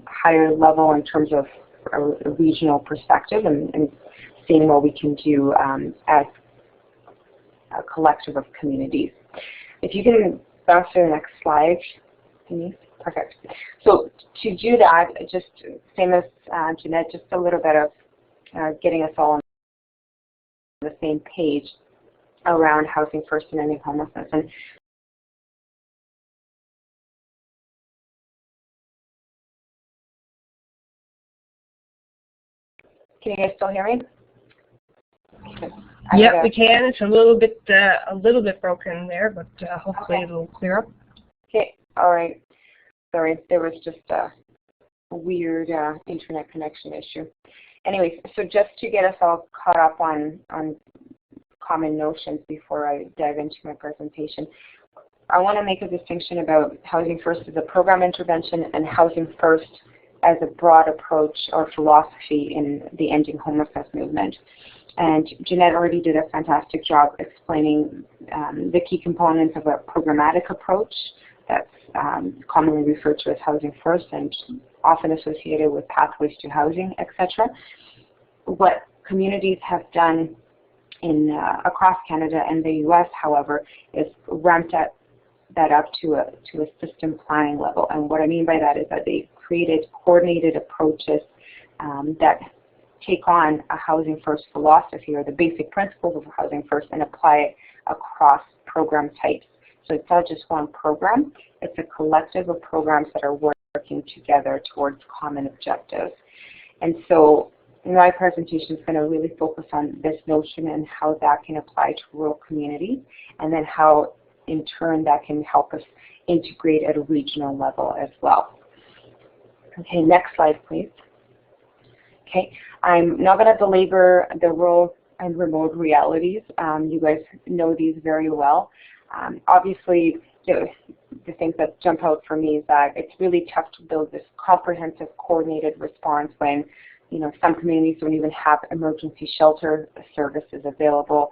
higher level in terms of a regional perspective and seeing what we can do as a collective of communities. If you can bounce to the next slide, Denise. Perfect. So to do that, just same as Jeanette, just a little bit of getting us all on the same page around housing first and ending homelessness. And can you guys still hear me? Yep, we can. It's a little bit broken there, but hopefully okay. It'll clear up. Okay. All right. Sorry, there was just a weird internet connection issue. Anyways, so just to get us all caught up on common notions before I dive into my presentation, I want to make a distinction about Housing First as a program intervention and Housing First as a broad approach or philosophy in the ending homelessness movement. And Jeanette already did a fantastic job explaining the key components of a programmatic approach that's commonly referred to as Housing First and often associated with pathways to housing, etc. What communities have done in across Canada and the U.S., however, is ramped that up to a system planning level. And what I mean by that is that they created coordinated approaches that take on a Housing First philosophy or the basic principles of Housing First and apply it across program types. So it's not just one program, it's a collective of programs that are working together towards common objectives. And so my presentation is going to really focus on this notion and how that can apply to rural communities, and then how in turn that can help us integrate at a regional level as well. Okay, next slide please. Okay, I'm not going to belabor the rural and remote realities. You guys know these very well. Obviously, the things that jump out for me is that it's really tough to build this comprehensive, coordinated response when, you know, some communities don't even have emergency shelter services available.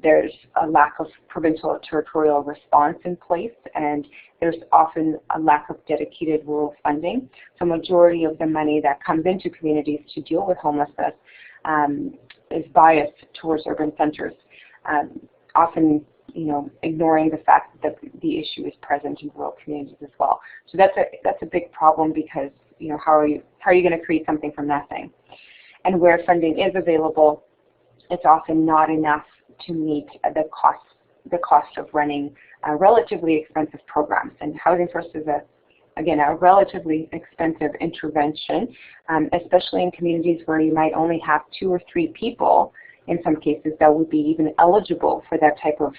There's a lack of provincial or territorial response in place, and there's often a lack of dedicated rural funding. So majority of the money that comes into communities to deal with homelessness is biased towards urban centers, often, you know, ignoring the fact that the issue is present in rural communities as well. So that's a big problem, because, you know, how are you going to create something from nothing? And where funding is available, it's often not enough to meet the cost of running relatively expensive programs. And Housing First is again a relatively expensive intervention, especially in communities where you might only have 2 or 3 people in some cases that would be even eligible for that type of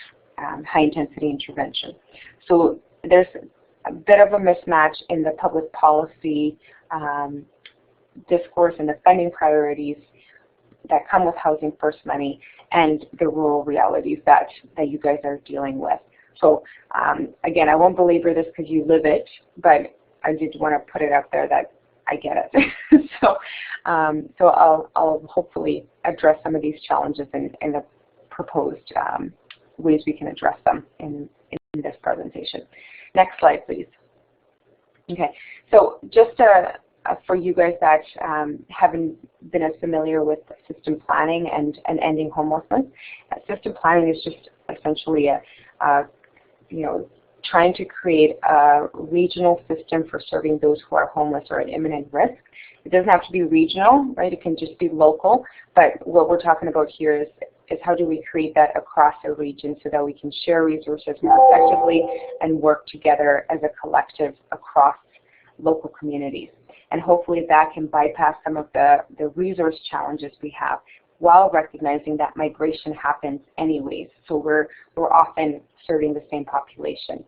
high-intensity intervention. So there's a bit of a mismatch in the public policy discourse and the funding priorities that come with Housing First money and the rural realities that you guys are dealing with. So again, I won't belabor this because you live it, but I did want to put it out there that I get it. So I'll hopefully address some of these challenges in the proposed ways we can address them in this presentation. Next slide, please. Okay, so just for you guys that haven't been as familiar with system planning and ending homelessness, system planning is just essentially you know, trying to create a regional system for serving those who are homeless or at imminent risk. It doesn't have to be regional, right? It can just be local. But what we're talking about here is how do we create that across a region so that we can share resources more effectively and work together as a collective across local communities. And hopefully that can bypass some of the resource challenges we have, while recognizing that migration happens anyways. So we're often serving the same population.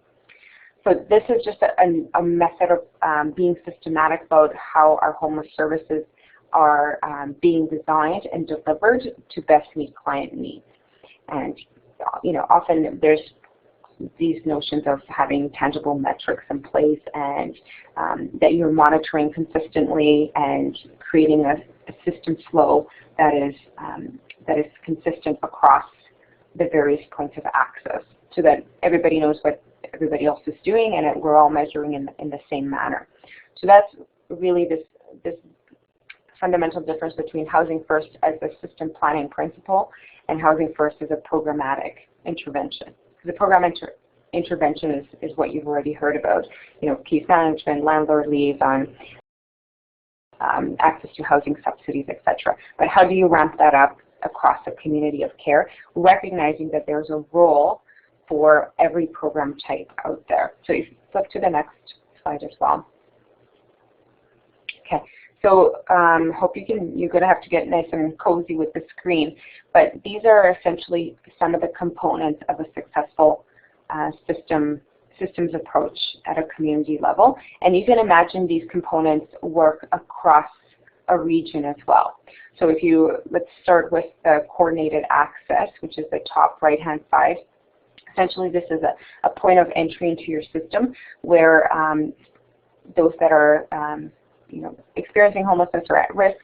So this is just a method of being systematic about how our homeless services are being designed and delivered to best meet client needs. And you know, often there's these notions of having tangible metrics in place, and that you're monitoring consistently and creating a system flow that is consistent across the various points of access, so that everybody knows what everybody else is doing and we're all measuring in the same manner. So that's really this fundamental difference between Housing First as a system planning principle and Housing First as a programmatic intervention. The program intervention is what you've already heard about, you know, case management, landlord leave, access to housing subsidies, etc. But how do you ramp that up across a community of care, recognizing that there's a role for every program type out there? So if you flip to the next slide as well. Okay, so hope you're going to have to get nice and cozy with the screen, but these are essentially some of the components of a successful systems approach at a community level. And you can imagine these components work across a region as well. So let's start with the coordinated access, which is the top right-hand side. Essentially, this is a point of entry into your system where those that are you know, experiencing homelessness or at risk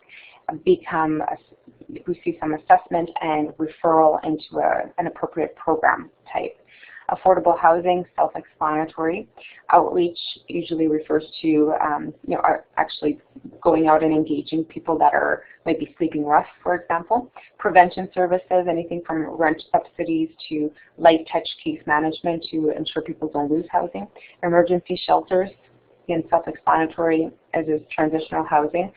receive some assessment and referral into an appropriate program type. Affordable housing, self-explanatory. Outreach usually refers to you know, actually going out and engaging people that might be sleeping rough, for example. Prevention services, anything from rent subsidies to light touch case management to ensure people don't lose housing. Emergency shelters, again, self-explanatory, as is transitional housing.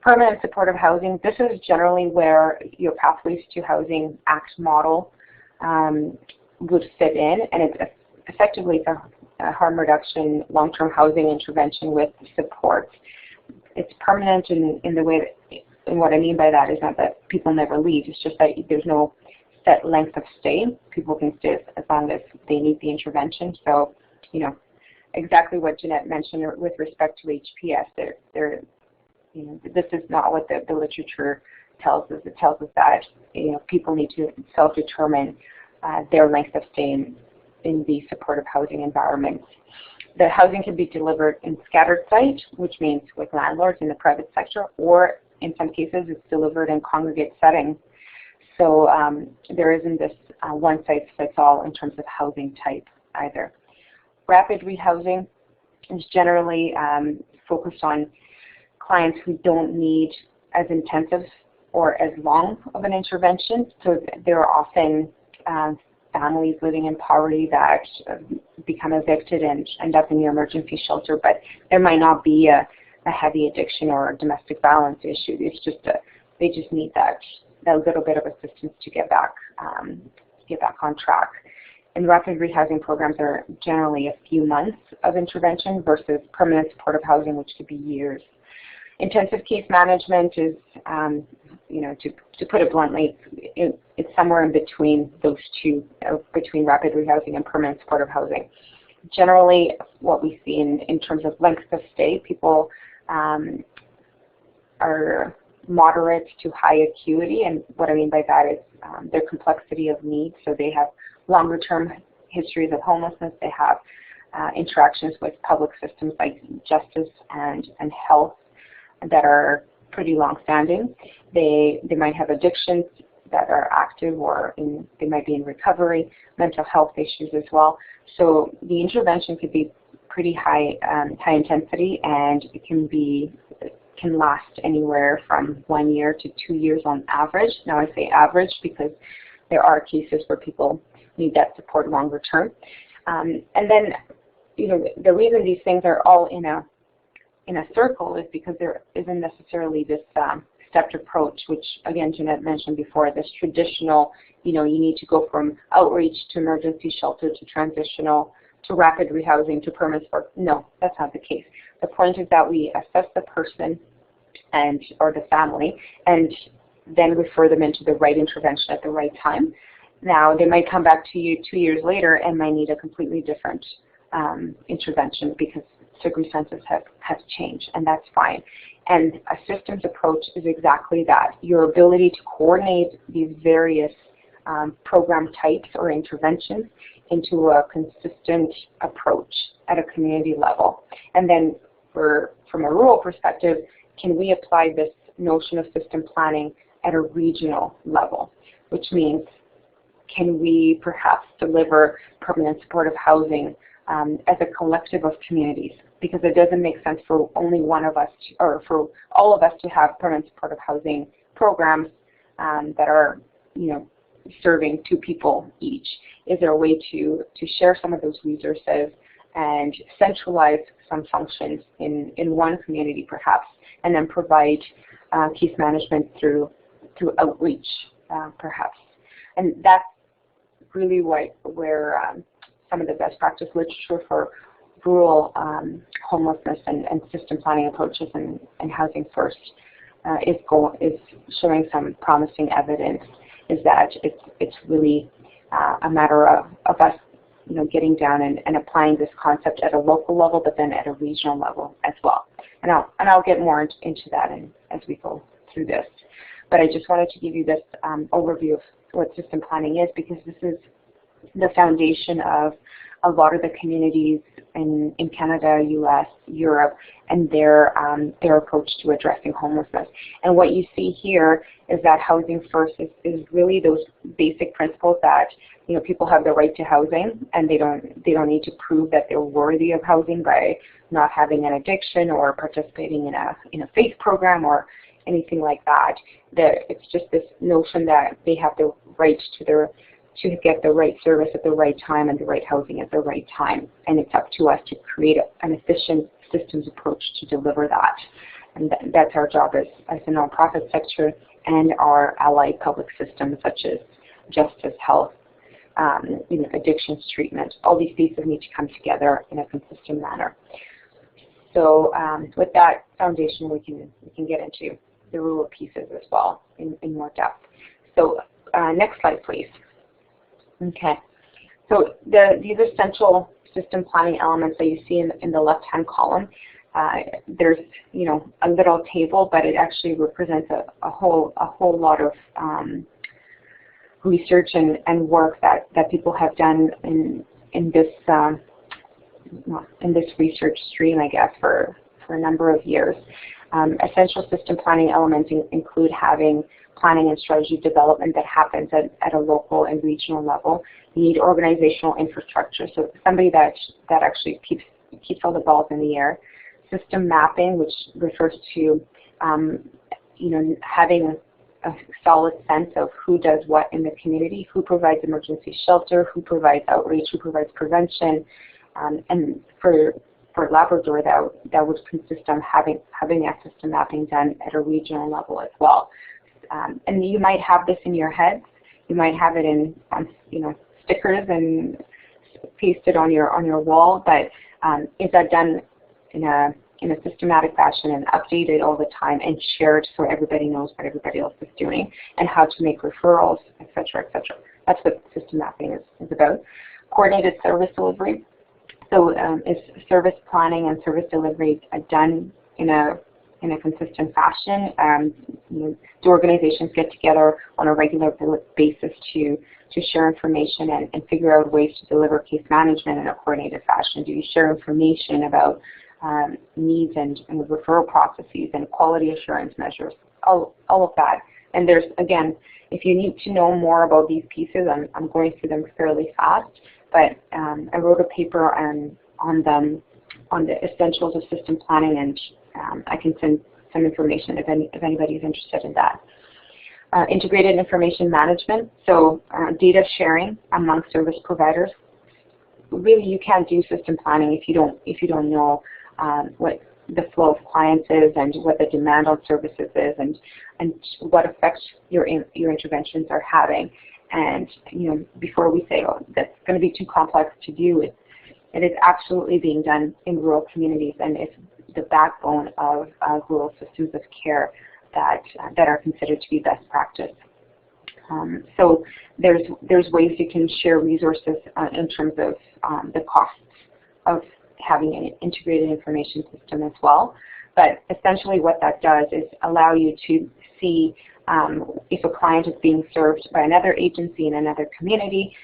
Permanent supportive housing, this is generally where your Pathways to Housing Act model would fit in, and it's effectively a harm reduction, long-term housing intervention with support. It's permanent in the way that, and what I mean by that is not that people never leave, it's just that there's no set length of stay. People can stay as long as they need the intervention. So, you know, exactly what Jeanette mentioned with respect to HPS, you know, this is not what the literature tells us. It tells us that, you know, people need to self-determine their length of stay in the supportive housing environments. The housing can be delivered in scattered site, which means with landlords in the private sector, or in some cases it's delivered in congregate settings. So there isn't this one-size-fits-all in terms of housing type either. Rapid rehousing is generally focused on clients who don't need as intensive or as long of an intervention. So there are often families living in poverty that become evicted and end up in the emergency shelter, but there might not be a heavy addiction or a domestic violence issue. It's just they just need that little bit of assistance to get back on track. And rapid rehousing programs are generally a few months of intervention versus permanent supportive housing, which could be years. Intensive case management is, to put it bluntly, it's somewhere in between those two, between rapid rehousing and permanent supportive housing. Generally, what we see in terms of length of stay, people are moderate to high acuity, and what I mean by that is their complexity of needs. So they have longer-term histories of homelessness. They have interactions with public systems like justice and health that are pretty long-standing. They might have addictions that are active, or they might be in recovery, mental health issues as well. So the intervention could be pretty high intensity, and it can last anywhere from 1 year to 2 years on average. Now I say average because there are cases where people need that support longer term. And then, the reason these things are all in a circle is because there isn't necessarily this stepped approach, which again Jeanette mentioned before, this traditional, you need to go from outreach to emergency shelter to transitional to rapid rehousing to permanent support. No, that's not the case. The point is that we assess the person or the family and then refer them into the right intervention at the right time. Now, they might come back to you 2 years later and might need a completely different intervention because circumstances have changed, and that's fine. And a systems approach is exactly that, your ability to coordinate these various program types or interventions into a consistent approach at a community level. And then from a rural perspective, can we apply this notion of system planning at a regional level, which means can we perhaps deliver permanent supportive housing as a collective of communities? Because it doesn't make sense for only one of us or for all of us to have permanent supportive housing programs that are, serving 2 people each. Is there a way to share some of those resources and centralize some functions in one community perhaps, and then provide case management through outreach perhaps? And that's really where some of the best practice literature for rural homelessness and system planning approaches and housing first is showing some promising evidence, is that it's really a matter of us getting down and applying this concept at a local level, but then at a regional level as well. And I'll get more into that as we go through this. But I just wanted to give you this overview of what system planning is, because this is the foundation of a lot of the communities in Canada, US, Europe, and their approach to addressing homelessness. And what you see here is that housing first is really those basic principles that people have the right to housing, and they don't need to prove that they're worthy of housing by not having an addiction or participating in a faith program or anything like that. It's just this notion that they have the right to get the right service at the right time and the right housing at the right time. And it's up to us to create an efficient systems approach to deliver that. And that's our job as a nonprofit sector and our allied public systems such as justice, health, addictions treatment. All these pieces need to come together in a consistent manner. So with that foundation, we can get into the rural pieces as well in more depth. So next slide, please. Okay, so these essential system planning elements that you see in the left-hand column, there's a little table, but it actually represents a whole lot of research and work that people have done in this research stream, I guess, for a number of years. Essential system planning elements include having planning and strategy development that happens at a local and regional level. You need organizational infrastructure, so somebody that actually keeps all the balls in the air. System mapping, which refers to having a solid sense of who does what in the community, who provides emergency shelter, who provides outreach, who provides prevention, and for Labrador, that would consist on having that system mapping done at a regional level as well. And you might have this in your head. You might have it on stickers and pasted on your wall. But is that done in a systematic fashion and updated all the time and shared so everybody knows what everybody else is doing and how to make referrals, et cetera, et cetera. That's what system mapping is about. Coordinated service delivery. So is service planning and service delivery done in a consistent fashion? Do organizations get together on a regular basis to share information and figure out ways to deliver case management in a coordinated fashion? Do you share information about needs and referral processes and quality assurance measures? All of that. And there's, again, if you need to know more about these pieces, I'm going through them fairly fast. But I wrote a paper on the essentials of system planning, and I can send some information if anybody is interested in that. Integrated information management, so data sharing among service providers. Really, you can't do system planning if you don't know what the flow of clients is and what the demand on services is and what effects your interventions are having. And before we say, oh, that's going to be too complex to do, it is absolutely being done in rural communities, and it's the backbone of rural systems of care that are considered to be best practice. So there's ways you can share resources in terms of the costs of having an integrated information system as well. But essentially what that does is allow you to see if a client is being served by another agency in another community,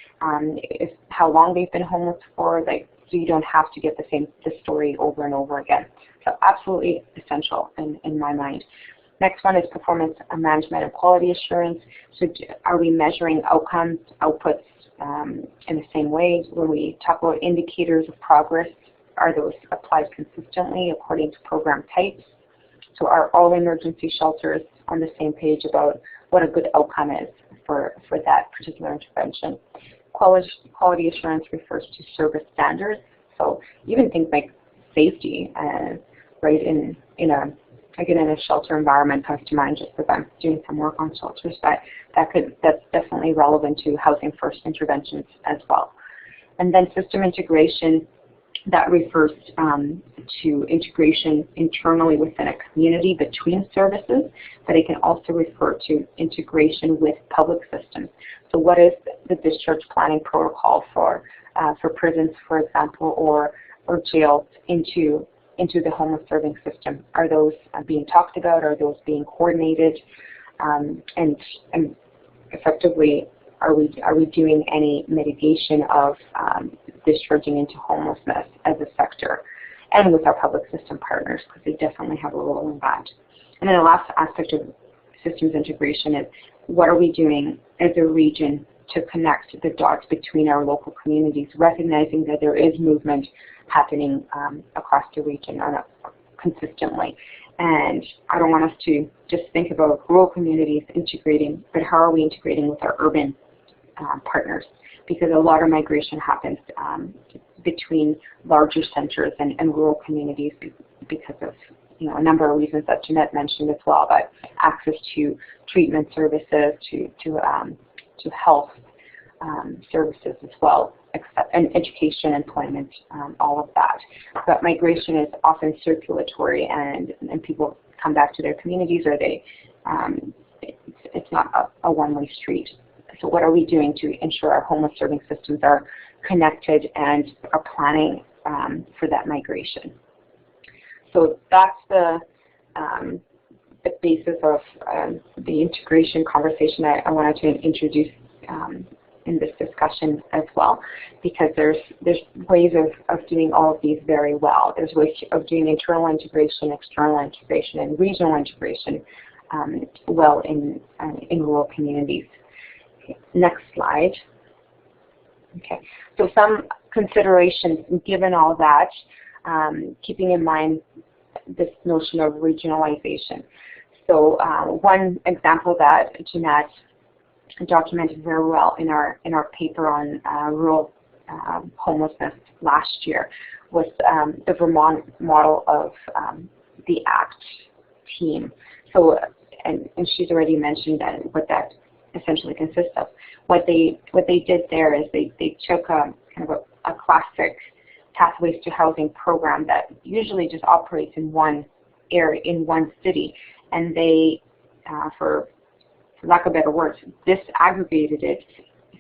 how long they've been homeless for, so you don't have to get the story over and over again. So absolutely essential in my mind. Next one is performance management and quality assurance. So are we measuring outcomes, outputs in the same way? When we talk about indicators of progress, are those applied consistently according to program types? So are all emergency shelters on the same page about what a good outcome is for that particular intervention? Quality assurance refers to service standards. So even things like safety, right, in a shelter environment comes to mind just because I'm doing some work on shelters, but that's definitely relevant to housing first interventions as well. And then system integration, that refers to integration internally within a community between services, but it can also refer to integration with public systems. So what is the discharge planning protocol for prisons, for example, or jails into the homeless serving system? Are those being talked about? Are those being coordinated? And effectively, are we doing any mitigation of discharging into homelessness as a sector, and with our public system partners, because they definitely have a role in that. And then the last aspect of systems integration is what are we doing as a region to connect the dots between our local communities, recognizing that there is movement happening across the region consistently. And I don't want us to just think about rural communities integrating, but how are we integrating with our urban partners? Because a lot of migration happens between larger centers and rural communities because of a number of reasons that Jeanette mentioned as well, but access to treatment services, to health services as well, and education, employment, all of that. But migration is often circulatory, and people come back to their communities, or it's not a one-way street. So what are we doing to ensure our homeless serving systems are connected and are planning for that migration? So that's the basis of the integration conversation I wanted to introduce in this discussion as well, because there's ways of doing all of these very well. There's ways of doing internal integration, external integration, and regional integration well in rural communities. Okay, next slide. Okay, so some considerations given all that, keeping in mind this notion of regionalization. So one example that Jeanette documented very well in our paper on rural homelessness last year was the Vermont model of the ACT team. So, and she's already mentioned that what that essentially consists of. What they did there is they took a kind of a classic Pathways to Housing program that usually just operates in one area, in one city, and they, for lack of better words, disaggregated it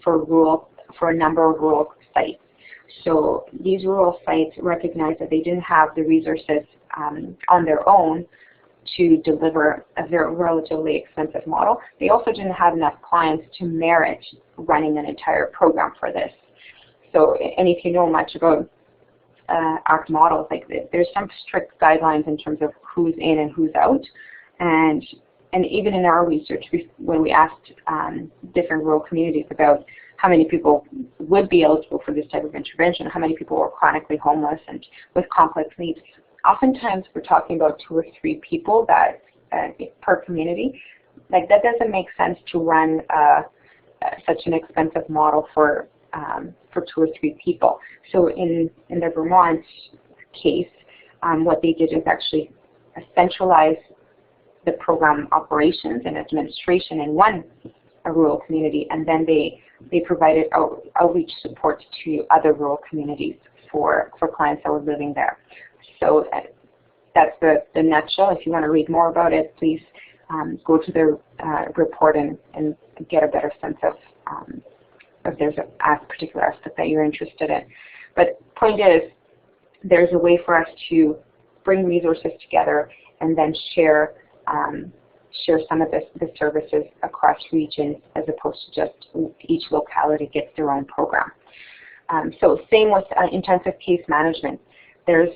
for a number of rural sites. So these rural sites recognized that they didn't have the resources on their own to deliver a very relatively expensive model. They also didn't have enough clients to merit running an entire program for this. So, and if you know much about ACT models, like there's some strict guidelines in terms of who's in and who's out, and even in our research, when we asked different rural communities about how many people would be eligible for this type of intervention, how many people were chronically homeless and with complex needs, oftentimes we're talking about 2 or 3 people that per community. Like that doesn't make sense to run such an expensive model for 2 or 3 people. So in the Vermont case, what they did is actually centralize the program operations and administration in one rural community, and then they provided outreach support to other rural communities for clients that were living there. So that's the nutshell. If you want to read more about it, please go to the report and get a better sense of if there's a particular aspect that you're interested in. But point is, there's a way for us to bring resources together and then share some of the services across regions, as opposed to just each locality gets their own program. So same with intensive case management. There's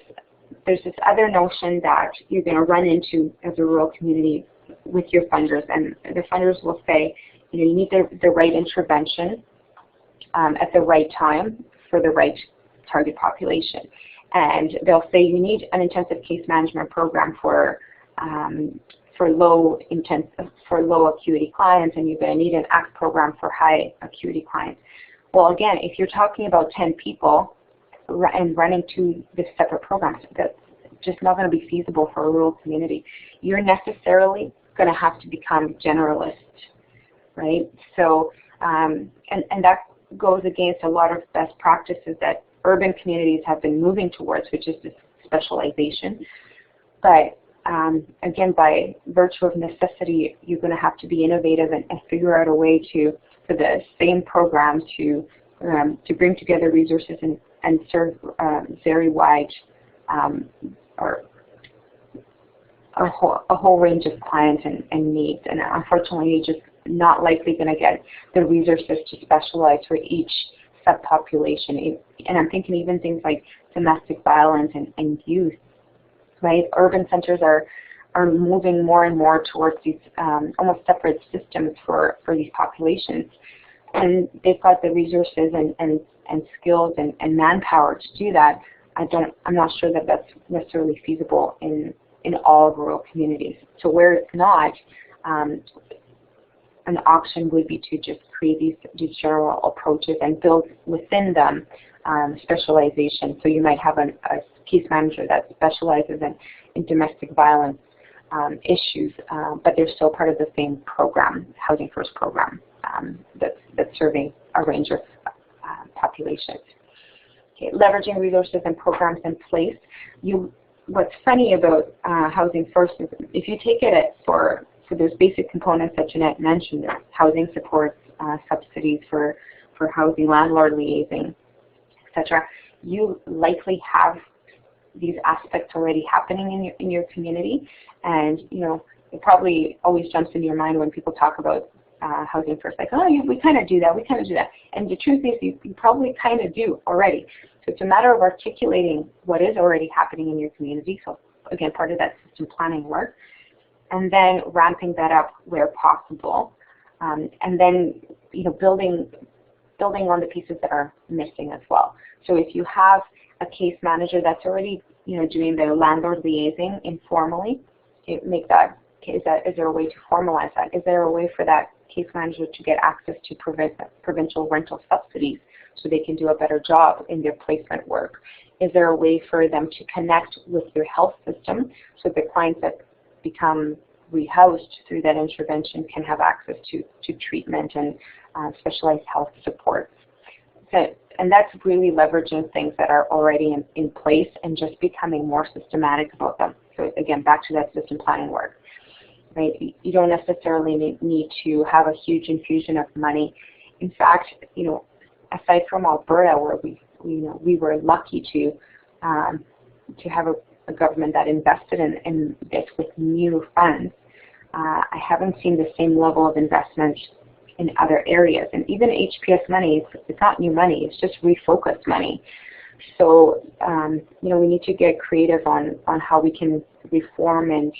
this other notion that you're going to run into as a rural community with your funders, and the funders will say, you need the right intervention at the right time for the right target population. And they'll say you need an intensive case management program for low acuity clients, and you're going to need an ACT program for high acuity clients. Well, again, if you're talking about 10 people and running 2 separate programs, that's just not going to be feasible for a rural community. You're necessarily going to have to become generalist, right? So, and that goes against a lot of best practices that urban communities have been moving towards, which is this specialization. But again, by virtue of necessity, you're going to have to be innovative and figure out a way for the same program to bring together resources and serve very wide or a whole range of clients and needs. And unfortunately, you're just not likely going to get the resources to specialize for each subpopulation. And I'm thinking even things like domestic violence and youth, right? Urban centers are moving more and more towards these almost separate systems for these populations. And they've got the resources and skills and manpower to do that. I'm not sure that that's necessarily feasible in all rural communities. So where it's not, an option would be to just create these general approaches and build within them specialization. So you might have a case manager that specializes in domestic violence issues, but they're still part of the same program, Housing First program, that's serving a range of populations. Okay, leveraging resources and programs in place. What's funny about Housing First is if you take it for those basic components that Jeanette mentioned, housing supports, subsidies for housing, landlord liaising, etc., you likely have these aspects already happening in your community. And it probably always jumps in your mind when people talk about housing first, like, oh, yeah, we kind of do that, we kind of do that. And the truth is, you probably kind of do already. So it's a matter of articulating what is already happening in your community. So again, part of that system planning work, and then ramping that up where possible, and then building on the pieces that are missing as well. So if you have a case manager that's already doing the landlord liaising informally, make that. Is there a way to formalize that? Is there a way for that case manager to get access to provincial rental subsidies so they can do a better job in their placement work? Is there a way for them to connect with your health system so the clients that become rehoused through that intervention can have access to treatment and specialized health supports? And that's really leveraging things that are already in place and just becoming more systematic about them. So again, back to that system planning work. Right? You don't necessarily need to have a huge infusion of money. In fact, aside from Alberta, where we were lucky to have a government that invested in this with new funds, I haven't seen the same level of investment in other areas. And even HPS money, it's not new money; it's just refocused money. So we need to get creative on how we can reform and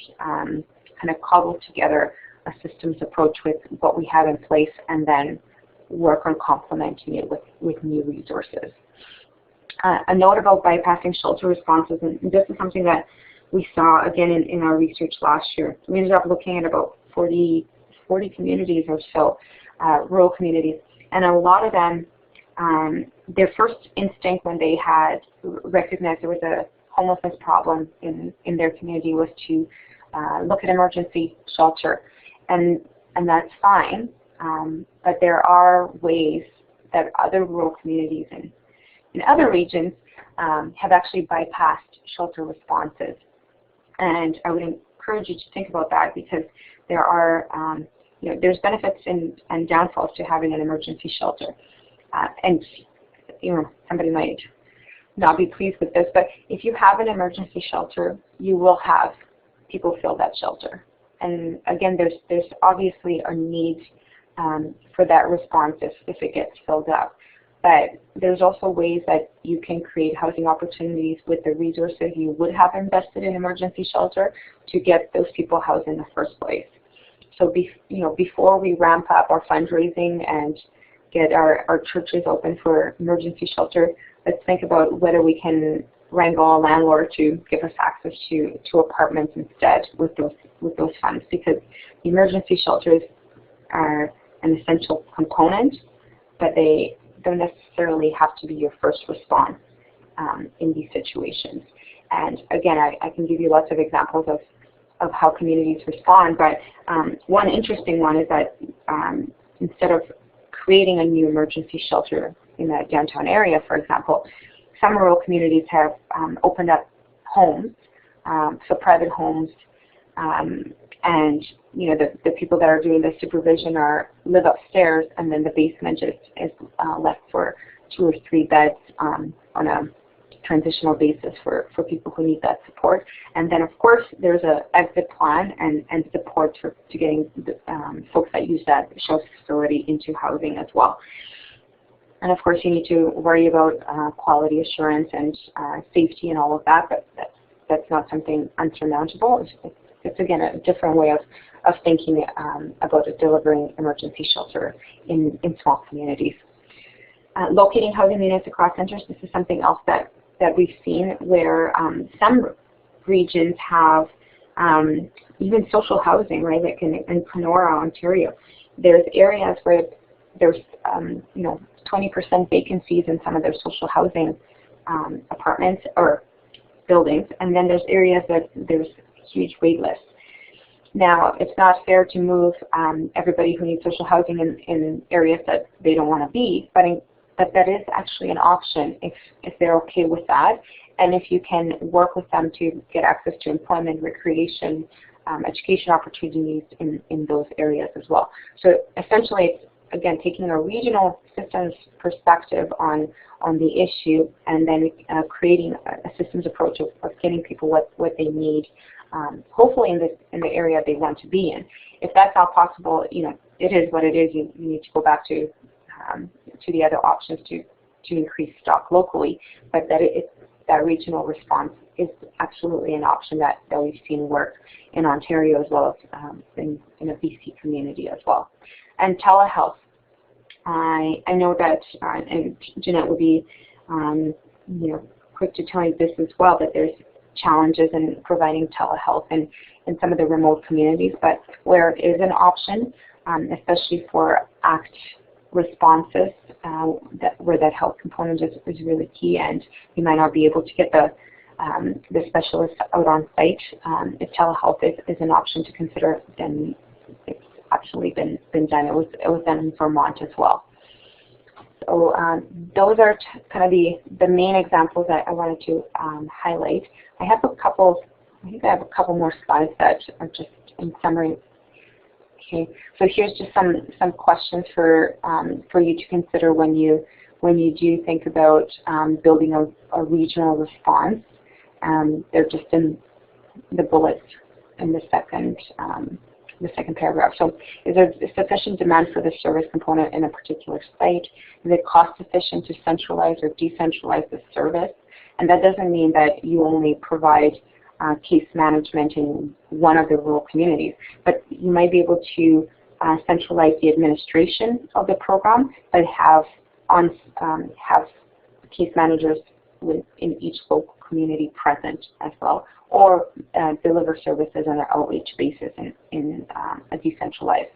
kind of cobble together a systems approach with what we have in place, and then work on complementing it with new resources. A note about bypassing shelter responses, and this is something that we saw again in our research last year. We ended up looking at about 40 communities or so, rural communities, and a lot of them, their first instinct when they had recognized there was a homelessness problem in their community was to look at emergency shelter, and that's fine, but there are ways that other rural communities in other regions have actually bypassed shelter responses, and I would encourage you to think about that, because there are there's benefits and downfalls to having an emergency shelter, and somebody might not be pleased with this, but if you have an emergency shelter, you will have people fill that shelter. And again, there's obviously a need for that response if it gets filled up. But there's also ways that you can create housing opportunities with the resources you would have invested in emergency shelter to get those people housed in the first place. So before we ramp up our fundraising and get our churches open for emergency shelter, let's think about whether we can wrangle a landlord to give us access to apartments instead with those funds, because the emergency shelters are an essential component, but they don't necessarily have to be your first response in these situations. And again, I can give you lots of examples of how communities respond, but one interesting one is that instead of creating a new emergency shelter in the downtown area, for example, some rural communities have opened up homes, so private homes, and the people that are doing the supervision live upstairs, and then the basement is left for 2 or 3 beds on a transitional basis for people who need that support. And then of course there's a exit plan and support to getting folks that use that shelter facility into housing as well. And of course you need to worry about quality assurance and safety and all of that, but that's not something unsurmountable. It's again a different way of thinking about delivering emergency shelter in small communities. Locating housing units across centers, this is something else that we've seen where some regions have even social housing, right? Like in Kenora, Ontario, there's areas where there's 20% vacancies in some of their social housing apartments or buildings, and then there's areas that there's huge wait lists. Now, it's not fair to move everybody who needs social housing in areas that they don't want to be, but that is actually an option if they're okay with that, and if you can work with them to get access to employment, recreation, education opportunities in those areas as well. So essentially, again, taking a regional systems perspective on the issue, and then creating a systems approach of getting people what they need, hopefully in the area they want to be in. If that's not possible, it is what it is. You need to go back to the other options to increase stock locally, but that regional response is absolutely an option that we've seen work in Ontario as well as in a BC community as well. And telehealth, I know that, and Jeanette will be quick to tell you this as well, that there's challenges in providing telehealth in some of the remote communities, but where it is an option, especially for ACT responses, where that health component is really key, and you might not be able to get the specialists out on site. If telehealth is an option to consider, then it's actually been done. It was done in Vermont as well. So those are kind of the main examples that I wanted to highlight. I have a couple more slides that are just in summary. Okay, so here's just some questions for you to consider when you do think about building a regional response. They're just in the bullets in the second paragraph. So, is there sufficient demand for the service component in a particular site? Is it cost efficient to centralize or decentralize the service? And that doesn't mean that you only provide case management in one of the rural communities, but you might be able to centralize the administration of the program, but have case managers in each local community present as well, or deliver services on an outreach basis in a decentralized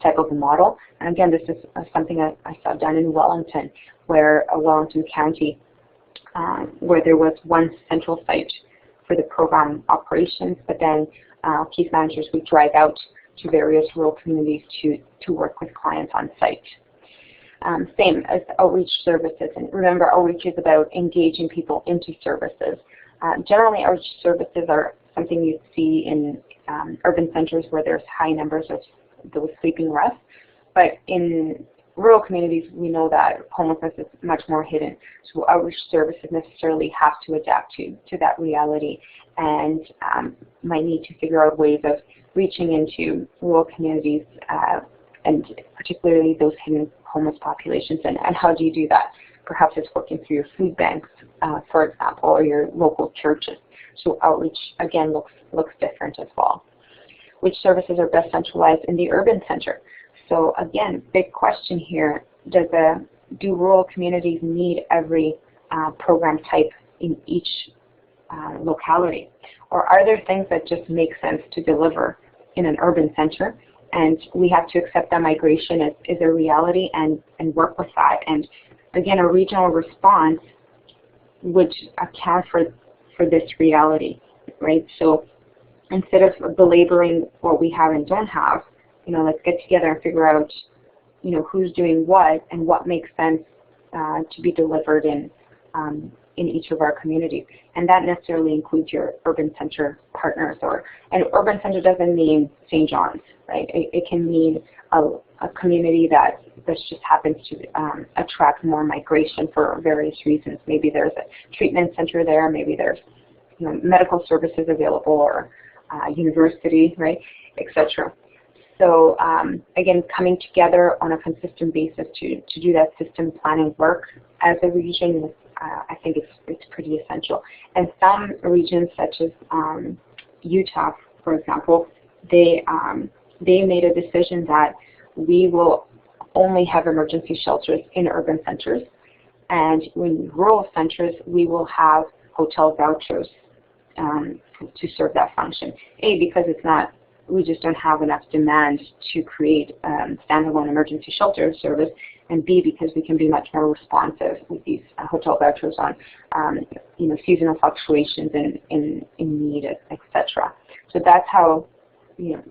type of model. And again, this is something I saw done in Wellington, where Wellington County, where there was one central site for the program operations, but then case managers would drive out to various rural communities to work with clients on site. Same as outreach services, and remember, outreach is about engaging people into services. Generally, outreach services are something you see in urban centers where there's high numbers of those sleeping refs, but in rural communities, we know that homelessness is much more hidden. So outreach services necessarily have to adapt to that reality, and might need to figure out ways of reaching into rural communities, and particularly those hidden homeless populations. And how do you do that? Perhaps it's working through your food banks, for example, or your local churches. So outreach, again, looks different as well. Which services are best centralized in the urban center? So again, big question here, do rural communities need every program type in each locality? Or are there things that just make sense to deliver in an urban center, and we have to accept that migration is a reality and work with that? And again, a regional response would account for this reality, right? So instead of belaboring what we have and don't have, let's get together and figure out, who's doing what and what makes sense to be delivered in each of our communities. And that necessarily includes your urban center partners. And urban center doesn't mean St. John's, right? It can mean a community that just happens to attract more migration for various reasons. Maybe there's a treatment center there, maybe there's medical services available, or university, right, etc. So again, coming together on a consistent basis to do that system planning work as a region, I think it's pretty essential. And some regions, such as Utah, for example, they made a decision that we will only have emergency shelters in urban centers, and in rural centers we will have hotel vouchers to serve that function. A, because we just don't have enough demand to create standalone emergency shelter service, and B, because we can be much more responsive with these hotel vouchers on seasonal fluctuations in need, etc. So that's how,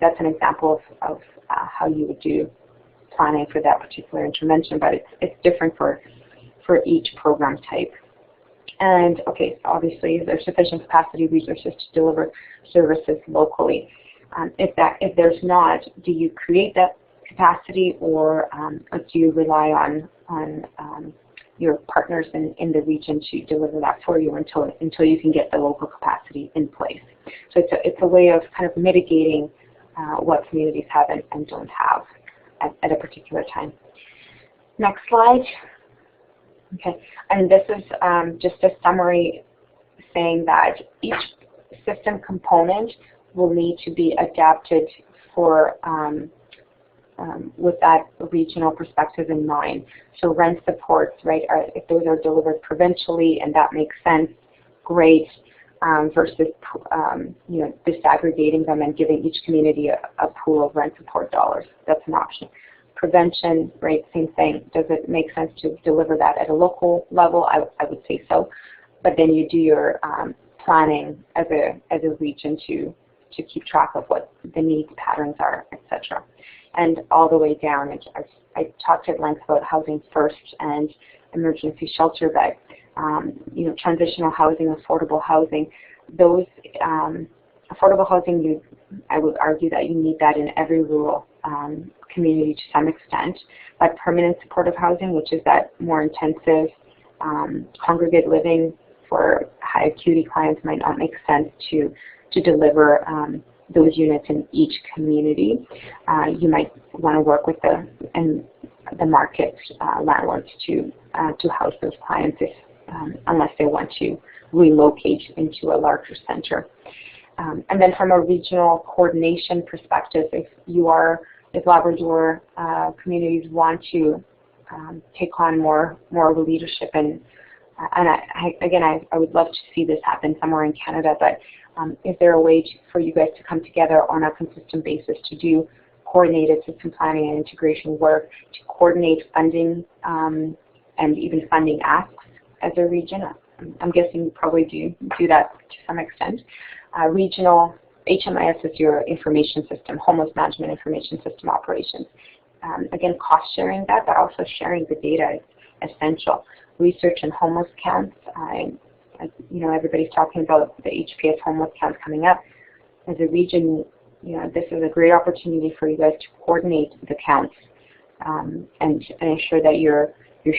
that's an example of how you would do planning for that particular intervention, but it's different for each program type. And okay, obviously there's sufficient capacity resources to deliver services locally. If there's not, do you create that capacity, or do you rely on your partners in the region to deliver that for you until you can get the local capacity in place? So it's a way of kind of mitigating what communities have and don't have at a particular time. Next slide. Okay, and this is just a summary saying that each system component will need to be adapted for with that regional perspective in mind. So rent supports, right, if those are delivered provincially and that makes sense, great, versus disaggregating them and giving each community a pool of rent support dollars. That's an option. Prevention, right, same thing. Does it make sense to deliver that at a local level? I would say so. But then you do your planning as a region to keep track of what the needs patterns are, etc. And all the way down, I talked at length about housing first and emergency shelter, but transitional housing, affordable housing, those affordable housing, I would argue that you need that in every rural community to some extent. But permanent supportive housing, which is that more intensive congregate living for high acuity clients, might not make sense to deliver those units in each community. You might want to work with the market landlords to house those clients unless they want to relocate into a larger center. And then from a regional coordination perspective, if Labrador communities want to take on more of a leadership, and I would love to see this happen somewhere in Canada, but is there a way for you guys to come together on a consistent basis to do coordinated system planning and integration work, to coordinate funding and even funding asks as a region? I'm guessing you probably do that to some extent. Regional HMIS is your information system, homeless management information system operations. Again, cost sharing that, but also sharing the data is essential. Research and homeless counts. Everybody's talking about the HPS homeless counts coming up. As a region, this is a great opportunity for you guys to coordinate the counts and ensure that you're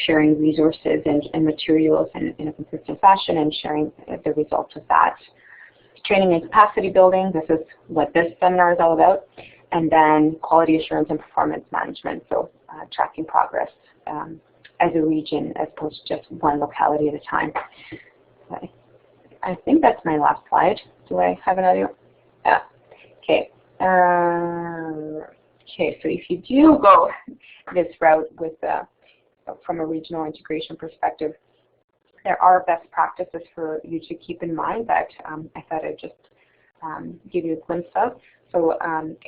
sharing resources and materials in a consistent fashion and sharing the results of that. Training and capacity building, this is what this seminar is all about. And then quality assurance and performance management, so tracking progress as a region as opposed to just one locality at a time. I think that's my last slide. Do I have another? Okay. Okay, so if you do go this route with from a regional integration perspective, there are best practices for you to keep in mind that I thought I'd just give you a glimpse of. So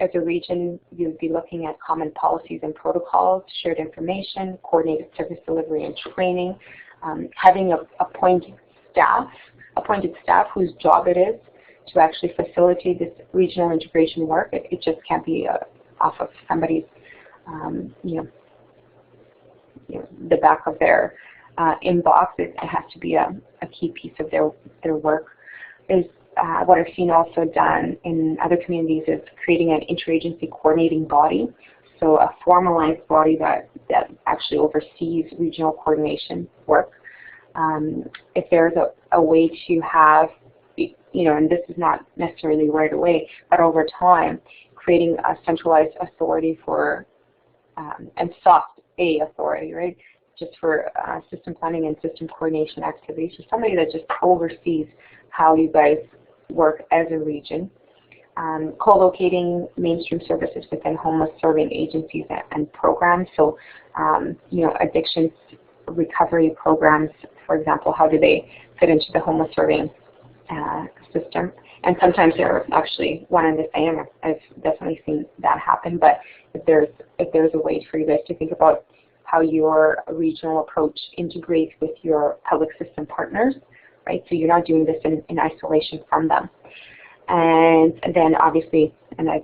as a region, you'd be looking at common policies and protocols, shared information, coordinated service delivery and training, having appointed staff whose job it is to actually facilitate this regional integration work. It just can't be off of somebody's, the back of their inbox. It has to be a key piece of their work. Is what I've seen also done in other communities is creating an interagency coordinating body, so a formalized body that actually oversees regional coordination work. If there's a way to have, and this is not necessarily right away, but over time, creating a centralized authority for, and soft A authority, right, just for system planning and system coordination activities, so somebody that just oversees how you guys work as a region. Co-locating mainstream services within homeless serving agencies and programs. So, addictions recovery programs, for example, how do they fit into the homeless serving system? And sometimes they're actually one and the same. I've definitely seen that happen. But if there's a way for you guys to think about how your regional approach integrates with your public system partners, right? So you're not doing this in isolation from them. And then obviously, and I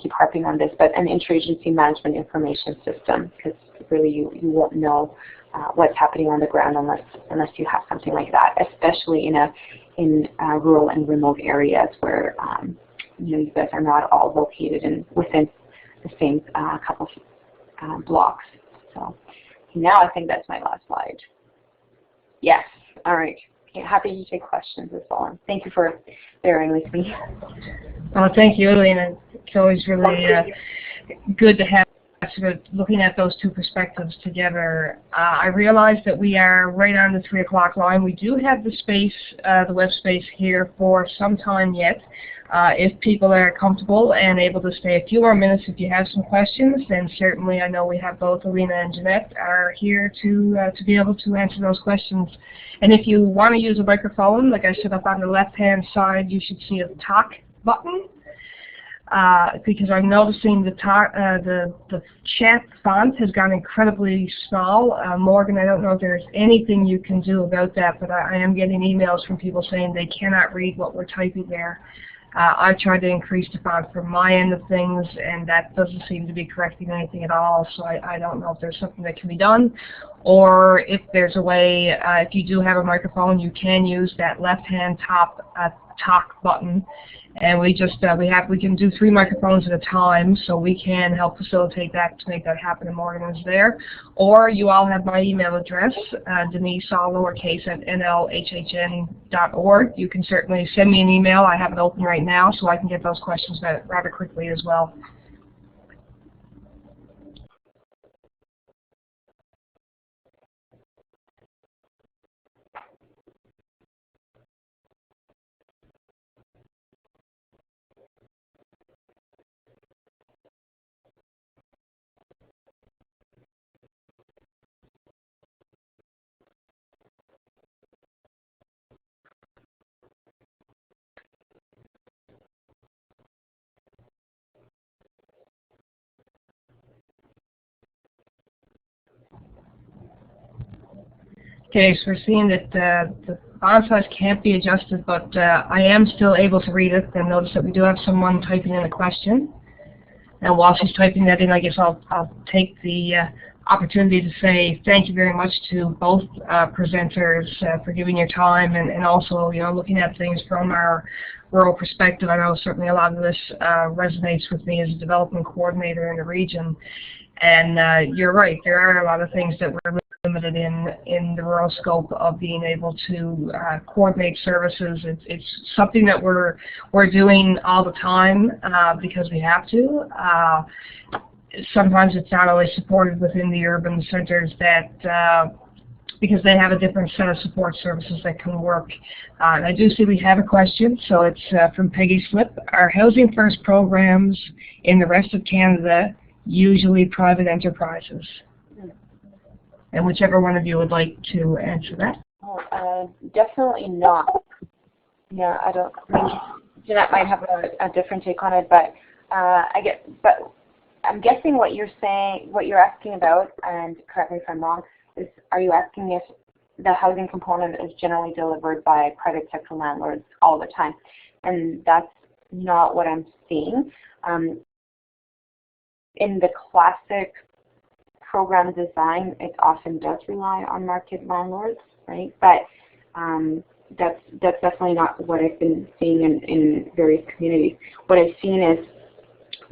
keep harping on this, but an interagency management information system, because really you won't know what's happening on the ground unless you have something like that, especially in rural and remote areas where you guys are not all located within the same couple blocks. So now I think that's my last slide. Yes. All right. Okay, happy to take questions as well. Thank you for bearing with me. Thank you, Elena. It's always really good to have sort of looking at those two perspectives together. I realize that we are right on the 3 o'clock line. We do have the space, the web space here for some time yet. If people are comfortable and able to stay a few more minutes, if you have some questions, then certainly I know we have both Elena and Jeanette are here to be able to answer those questions. And if you want to use a microphone, like I said, up on the left-hand side, you should see a talk button. Because I'm noticing the chat font has gone incredibly small. Morgan, I don't know if there's anything you can do about that, but I am getting emails from people saying they cannot read what we're typing there. I've tried to increase the font from my end of things, and that doesn't seem to be correcting anything at all, so I don't know if there's something that can be done, or if there's a way, if you do have a microphone, you can use that left-hand top talk button, and we can do 3 microphones at a time, so we can help facilitate that to make that happen, and Morgan is there. Or you all have my email address, Denise, all lowercase, at nlhhn.org. You can certainly send me an email. I have it open right now, so I can get those questions rather quickly as well. Okay, so we're seeing that the font size can't be adjusted, but I am still able to read it. And notice that we do have someone typing in a question. And while she's typing that in, I guess I'll take the opportunity to say thank you very much to both presenters for giving your time and also, you know, looking at things from our rural perspective. I know certainly a lot of this resonates with me as a development coordinator in the region. And you're right, there are a lot of things that we're limited in the rural scope of being able to coordinate services. It's something that we're doing all the time because we have to. Sometimes it's not always supported within the urban centers that because they have a different set of support services that can work. And I do see we have a question, so it's from Peggy Slip. Are Housing First programs in the rest of Canada usually private enterprises? And whichever one of you would like to answer that. Oh, definitely not. Yeah, I don't. Jeanette might have a different take on it, but but I'm guessing what you're saying, what you're asking about, and correct me if I'm wrong, is are you asking if the housing component is generally delivered by private sector landlords all the time? And that's not what I'm seeing. In the classic program design, it often does rely on market landlords, right? But that's definitely not what I've been seeing in various communities. What I've seen is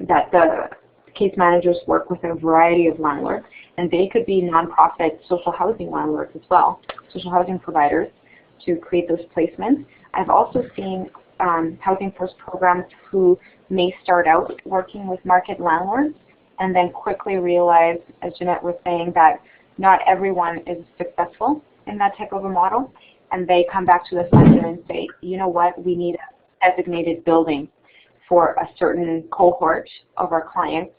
that the case managers work with a variety of landlords, and they could be nonprofit social housing landlords as well, social housing providers, to create those placements. I've also seen Housing First programs who may start out working with market landlords and then quickly realize, as Jeanette was saying, that not everyone is successful in that type of a model, and they come back to the center and say, you know what, we need a designated building for a certain cohort of our clients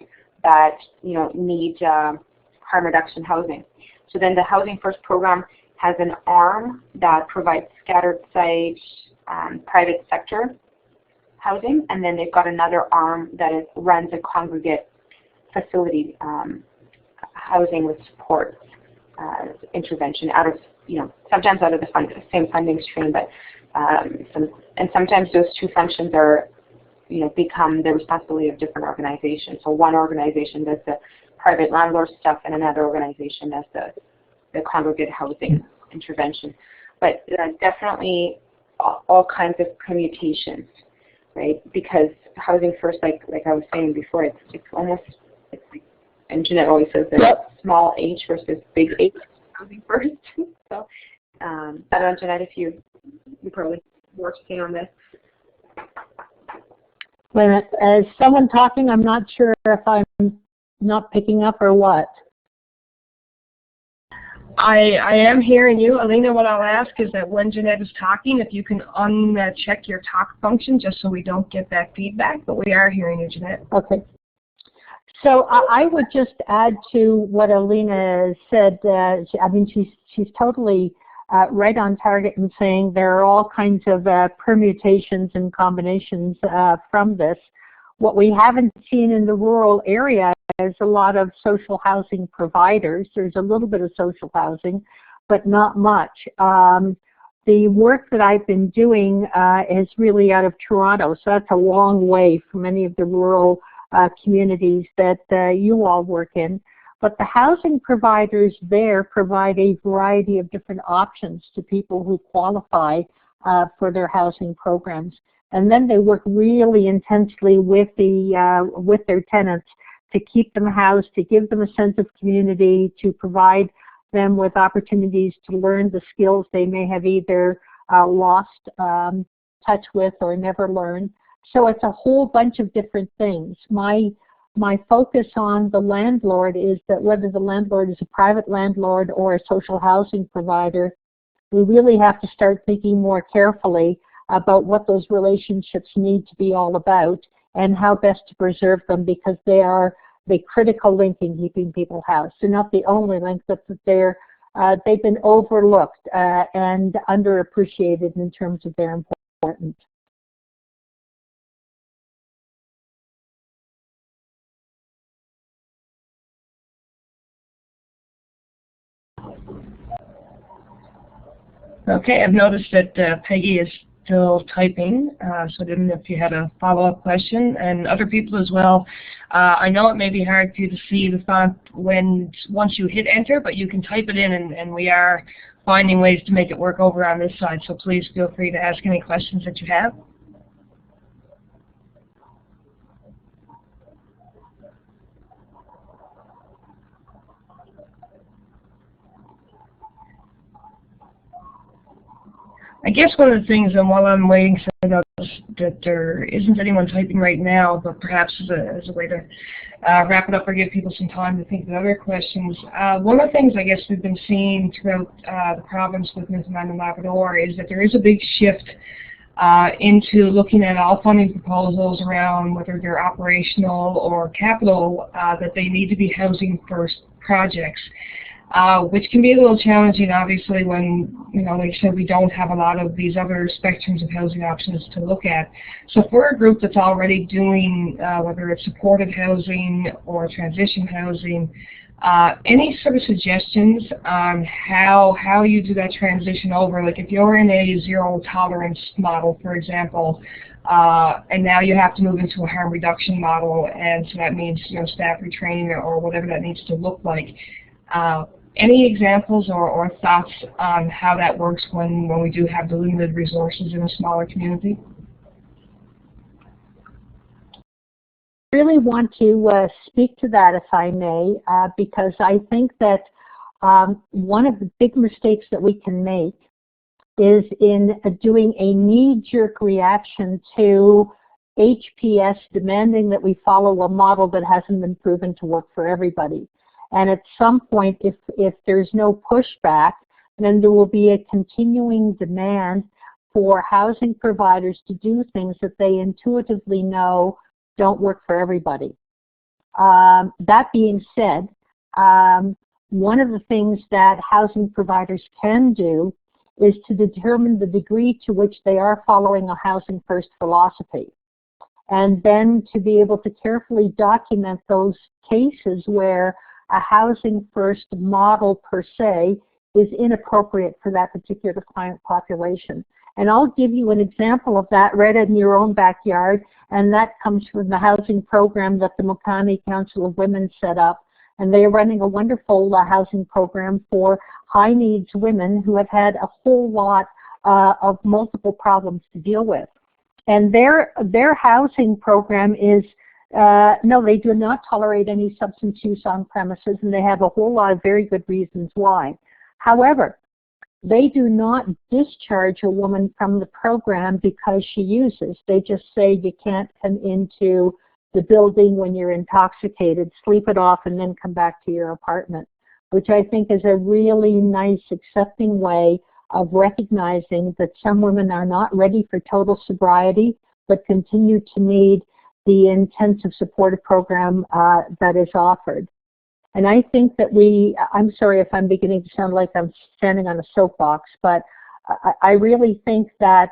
that, you know, need harm reduction housing. So then the Housing First program has an arm that provides scattered site private sector housing, and then they've got another arm that runs a congregate facility housing with support intervention out of, you know, sometimes out of the same funding stream, but sometimes those two functions are, you know, become the responsibility of different organizations. So one organization does the private landlord stuff, and another organization does the congregate housing intervention. But definitely all kinds of permutations, right? Because Housing First, like I was saying before, it's and Jeanette always says that small H versus big H housing first. So, I don't know, Jeanette, if you probably more to say on this. Wait a minute, as someone talking, I'm not sure if I'm not picking up or what. I am hearing you. Alina, what I'll ask is that when Jeanette is talking, if you can uncheck your talk function just so we don't get that feedback, but we are hearing you, Jeanette. Okay. So I would just add to what Alina said. I mean, she's totally right on target in saying there are all kinds of permutations and combinations from this. What we haven't seen in the rural area is a lot of social housing providers. There's a little bit of social housing, but not much. The work that I've been doing is really out of Toronto, so that's a long way from many of the rural communities that you all work in. But the housing providers there provide a variety of different options to people who qualify for their housing programs. And then they work really intensely with their tenants to keep them housed, to give them a sense of community, to provide them with opportunities to learn the skills they may have either lost touch with or never learned. So it's a whole bunch of different things. My focus on the landlord is that whether the landlord is a private landlord or a social housing provider, we really have to start thinking more carefully about what those relationships need to be all about and how best to preserve them, because they are the critical link in keeping people housed. They're not the only link, but they've been overlooked and underappreciated in terms of their importance. Okay, I've noticed that Peggy is still typing, so I didn't know if you had a follow-up question, and other people as well. I know it may be hard for you to see the font once you hit enter, but you can type it in, and we are finding ways to make it work over on this side, so please feel free to ask any questions that you have. I guess one of the things, and while I'm waiting, so I notice that there isn't anyone typing right now, but perhaps as a way to wrap it up or give people some time to think of other questions. One of the things I guess we've been seeing throughout the province with Newfoundland and Labrador is that there is a big shift into looking at all funding proposals around whether they're operational or capital, that they need to be housing first projects. Which can be a little challenging, obviously, when, like I said, we don't have a lot of these other spectrums of housing options to look at. So if we're a group that's already doing, whether it's supported housing or transition housing, any sort of suggestions on how you do that transition over? Like if you're in a zero tolerance model, for example, and now you have to move into a harm reduction model, and so that means staff retraining or whatever that needs to look like. Any examples or thoughts on how that works when we do have the limited resources in a smaller community? I really want to speak to that, if I may, because I think that one of the big mistakes that we can make is in doing a knee-jerk reaction to HPS demanding that we follow a model that hasn't been proven to work for everybody. And at some point, if there's no pushback, then there will be a continuing demand for housing providers to do things that they intuitively know don't work for everybody. That being said, one of the things that housing providers can do is to determine the degree to which they are following a housing first philosophy, and then to be able to carefully document those cases where a housing first model per se is inappropriate for that particular client population. And I'll give you an example of that right in your own backyard, and that comes from the housing program that the Mokani Council of Women set up. And they are running a wonderful housing program for high needs women who have had a whole lot of multiple problems to deal with. And their housing program is No, they do not tolerate any substance use on premises, and they have a whole lot of very good reasons why. However, they do not discharge a woman from the program because she uses. They just say you can't come into the building when you're intoxicated, sleep it off, and then come back to your apartment, which I think is a really nice, accepting way of recognizing that some women are not ready for total sobriety, but continue to need the intensive supportive program that is offered. And I think that I'm sorry if I'm beginning to sound like I'm standing on a soapbox, but I really think that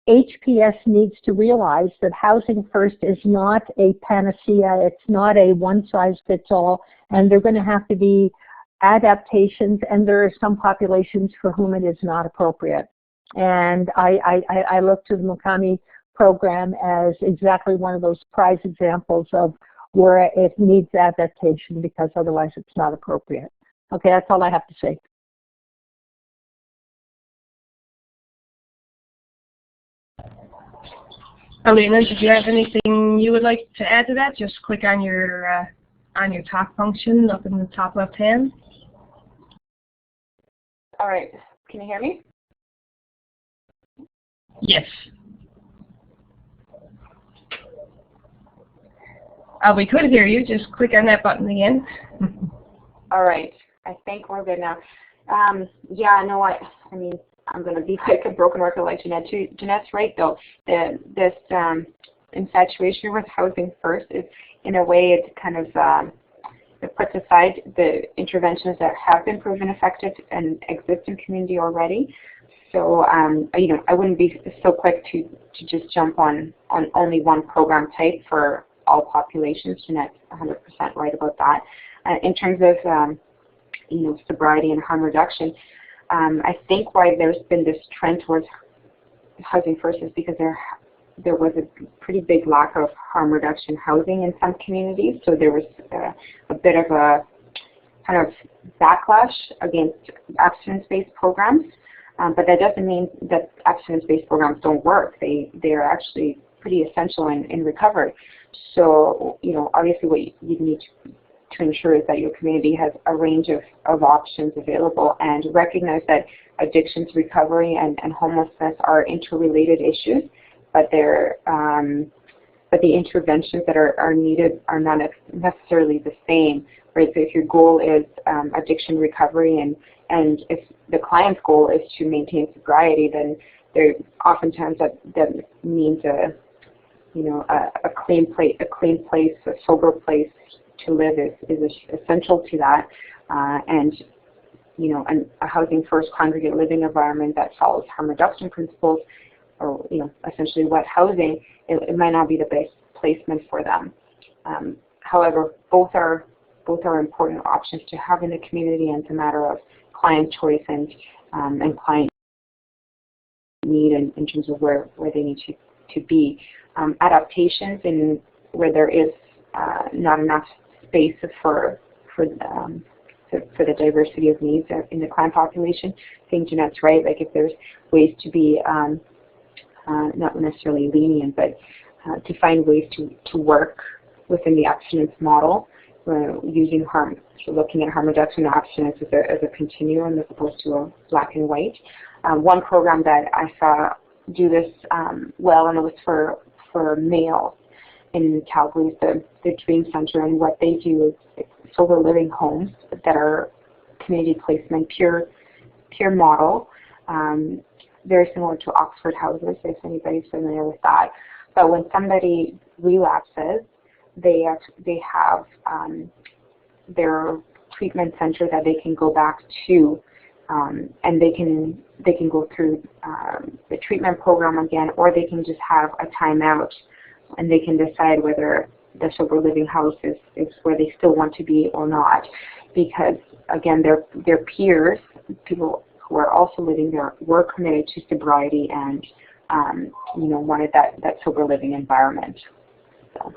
HPS needs to realize that Housing First is not a panacea, it's not a one-size-fits-all, and they're going to have to be adaptations, and there are some populations for whom it is not appropriate. And I look to the Mukami program as exactly one of those prize examples of where it needs adaptation because otherwise it's not appropriate. Okay, that's all I have to say. Alina, did you have anything you would like to add to that? Just click on your talk function up in the top left hand. All right. Can you hear me? Yes. We could hear you. Just click on that button again. All right. I think we're good now. Yeah, no, I mean, I'm going to be like a broken record like Jeanette too. Jeanette's right, though. This infatuation with Housing First is, in a way, it kind of it puts aside the interventions that have been proven effective and exist in community already. So, you know, I wouldn't be so quick to just jump on only one program type for all populations. Jeanette's 100% right about that. In terms of, you know, sobriety and harm reduction, I think why there's been this trend towards Housing First is because there was a pretty big lack of harm reduction housing in some communities. So there was a bit of a kind of backlash against abstinence-based programs. But that doesn't mean that abstinence-based programs don't work. They are actually pretty essential in recovery. So, you know, obviously what you need to ensure is that your community has a range of options available, and recognize that addictions, recovery, and homelessness are interrelated issues, but but the interventions that are needed are not necessarily the same. Right? So if your goal is addiction recovery, and if the client's goal is to maintain sobriety, then there oftentimes that means a clean place, a sober place to live is essential to that, and you know, a Housing First congregate living environment that follows harm reduction principles, or you know, essentially wet housing, it might not be the best placement for them. However, both are important options to have in the community, and it's a matter of client choice and client need in terms of where they need to be. Adaptations in where there is not enough space for the diversity of needs in the client population. I think Jeanette's right. Like if there's ways to be not necessarily lenient, but to find ways to work within the abstinence model, using so looking at harm reduction and abstinence as a continuum as opposed to a black and white. One program that I saw do this well, and it was for males in Calgary, the Dream Center, and what they do is sober living homes that are community placement, pure model, very similar to Oxford houses, if anybody's familiar with that. But when somebody relapses, they have their treatment center that they can go back to, and they can go through the treatment program again, or they can just have a timeout, and they can decide whether the sober living house is where they still want to be or not, because again, their peers, people who are also living there, were committed to sobriety and you know, wanted that sober living environment. So.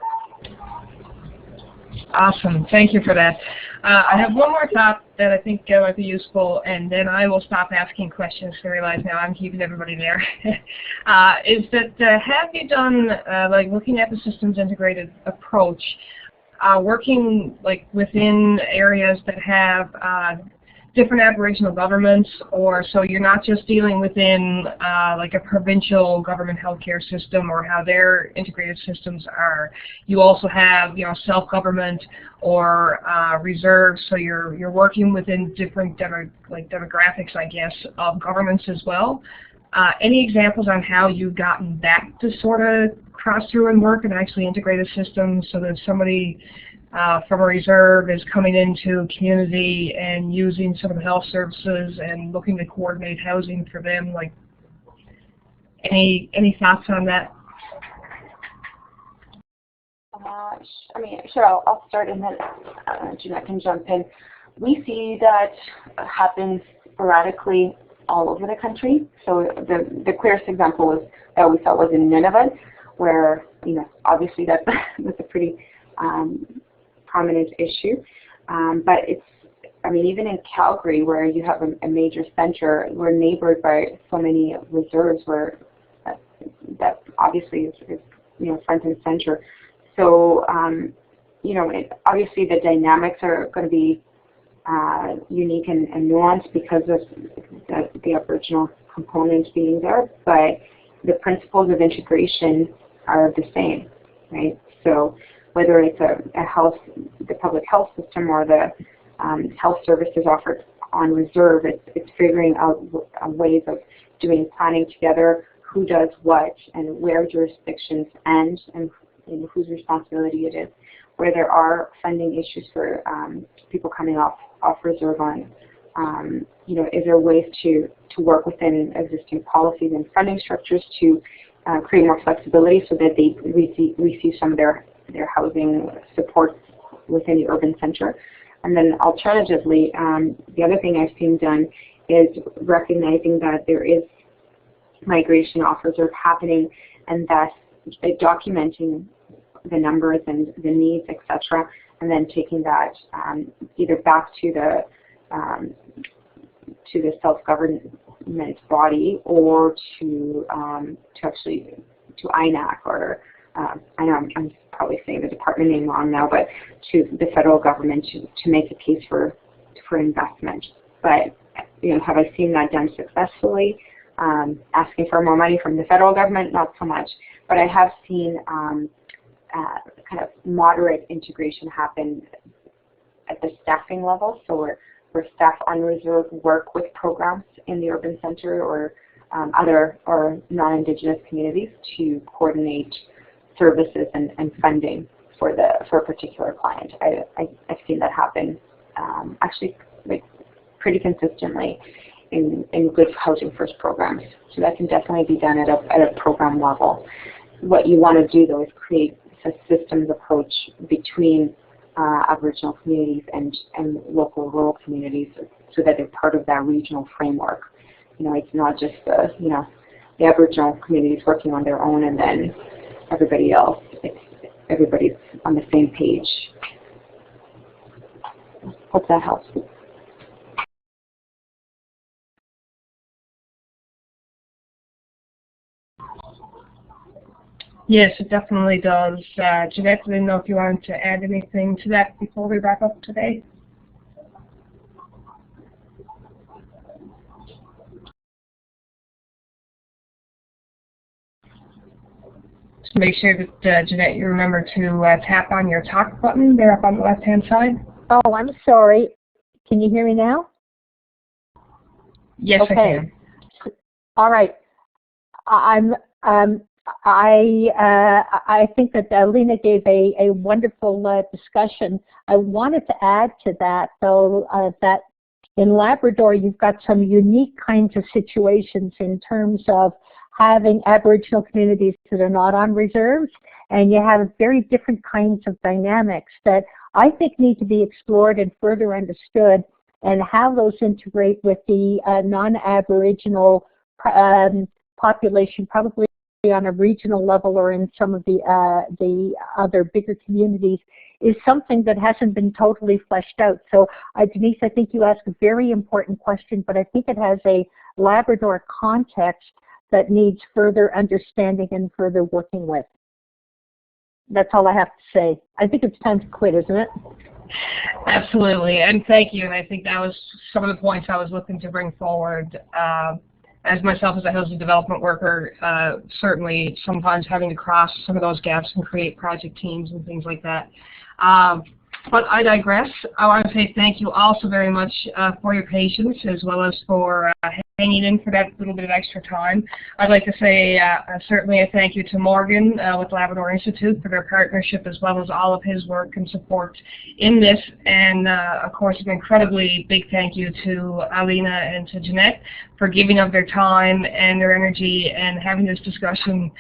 Awesome. Thank you for that. I have one more thought that I think might be useful, and then I will stop asking questions to realize now I'm keeping everybody there. Is that have you done, like looking at the systems integrated approach, working like within areas that have different Aboriginal governments, or so you're not just dealing within like a provincial government healthcare system or how their integrated systems are. You also have, you know, self-government or reserves, so you're working within different demographics, I guess, of governments as well. Any examples on how you've gotten that to sort of cross through and work and actually integrate a system so that somebody from a reserve is coming into community and using some of the health services and looking to coordinate housing for them? Like, any thoughts on that? I mean, sure, I'll start and then Jeanette can jump in. We see that happens sporadically all over the country. So the clearest example was, that we saw was in Nunavut, where, you know, obviously that's a pretty prominent issue. But it's, I mean, even in Calgary, where you have a major center, we're neighbored by so many reserves where that obviously is, you know, front and center. So, you know, obviously the dynamics are going to be unique and nuanced because of the Aboriginal component being there, but the principles of integration are the same, right? So whether it's the public health system or the health services offered on reserve, it's figuring out ways of doing planning together, who does what and where jurisdictions end and whose responsibility it is. Where there are funding issues for people coming off reserve on, you know, is there ways to work within existing policies and funding structures to create more flexibility so that they receive some of their housing supports within the urban center. And then alternatively, the other thing I've seen done is recognizing that there is migration off reserve happening, and thus documenting the numbers and the needs, etc., and then taking that either back to the self-government body or to actually to INAC, or I know I'm probably saying the department name wrong now, but to the federal government to make a case for investment. But, you know, have I seen that done successfully? Asking for more money from the federal government, not so much. But I have seen kind of moderate integration happen at the staffing level. So where staff on reserve work with programs in the urban center or other or non-Indigenous communities to coordinate services and funding for a particular client. I've seen that happen actually like pretty consistently in good housing first programs. So that can definitely be done at a program level. What you want to do though is create a systems approach between Aboriginal communities and local rural communities so that they're part of that regional framework. You know, it's not just the Aboriginal communities working on their own and then everybody else. Everybody's on the same page. Hope that helps. Yes, it definitely does. Jeanette, I didn't know if you wanted to add anything to that before we wrap up today. Just make sure that, Jeanette, you remember to tap on your talk button there up on the left-hand side. Oh, I'm sorry. Can you hear me now? Yes, okay. I can. All right. I think that Lena gave a wonderful discussion. I wanted to add to that, though, that in Labrador you've got some unique kinds of situations in terms of having Aboriginal communities that are not on reserves, and you have very different kinds of dynamics that I think need to be explored and further understood, and how those integrate with the non-Aboriginal population, probably on a regional level or in some of the other bigger communities, is something that hasn't been totally fleshed out. So Denise, I think you asked a very important question, but I think it has a Labrador context that needs further understanding and further working with. That's all I have to say. I think it's time to quit, isn't it? Absolutely, and thank you. And I think that was some of the points I was looking to bring forward. As myself as a housing development worker, certainly sometimes having to cross some of those gaps and create project teams and things like that. But I digress. I want to say thank you also very much for your patience, as well as for hanging in for that little bit of extra time. I'd like to say certainly a thank you to Morgan with Labrador Institute for their partnership, as well as all of his work and support in this. And of course, an incredibly big thank you to Alina and to Jeanette for giving up their time and their energy and having this discussion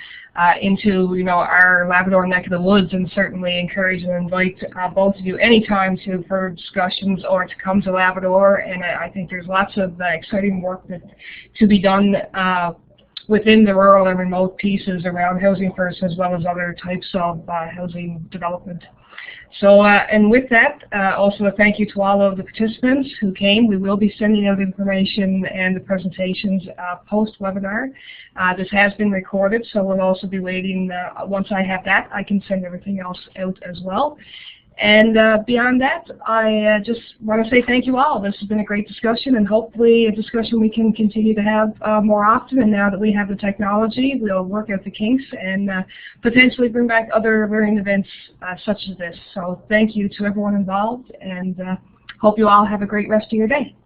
into, you know, our Labrador neck of the woods, and certainly encourage and invite both of you anytime to further discussions or to come to Labrador. And I think there's lots of exciting work to be done within the rural and remote pieces around Housing First, as well as other types of housing development. So, and with that, also a thank you to all of the participants who came. We will be sending out information and the presentations post-webinar. This has been recorded, so we'll also be waiting. Once I have that, I can send everything else out as well. And beyond that, I just want to say thank you all. This has been a great discussion, and hopefully a discussion we can continue to have more often. And now that we have the technology, we'll work out the kinks and potentially bring back other learning events such as this. So thank you to everyone involved, and hope you all have a great rest of your day.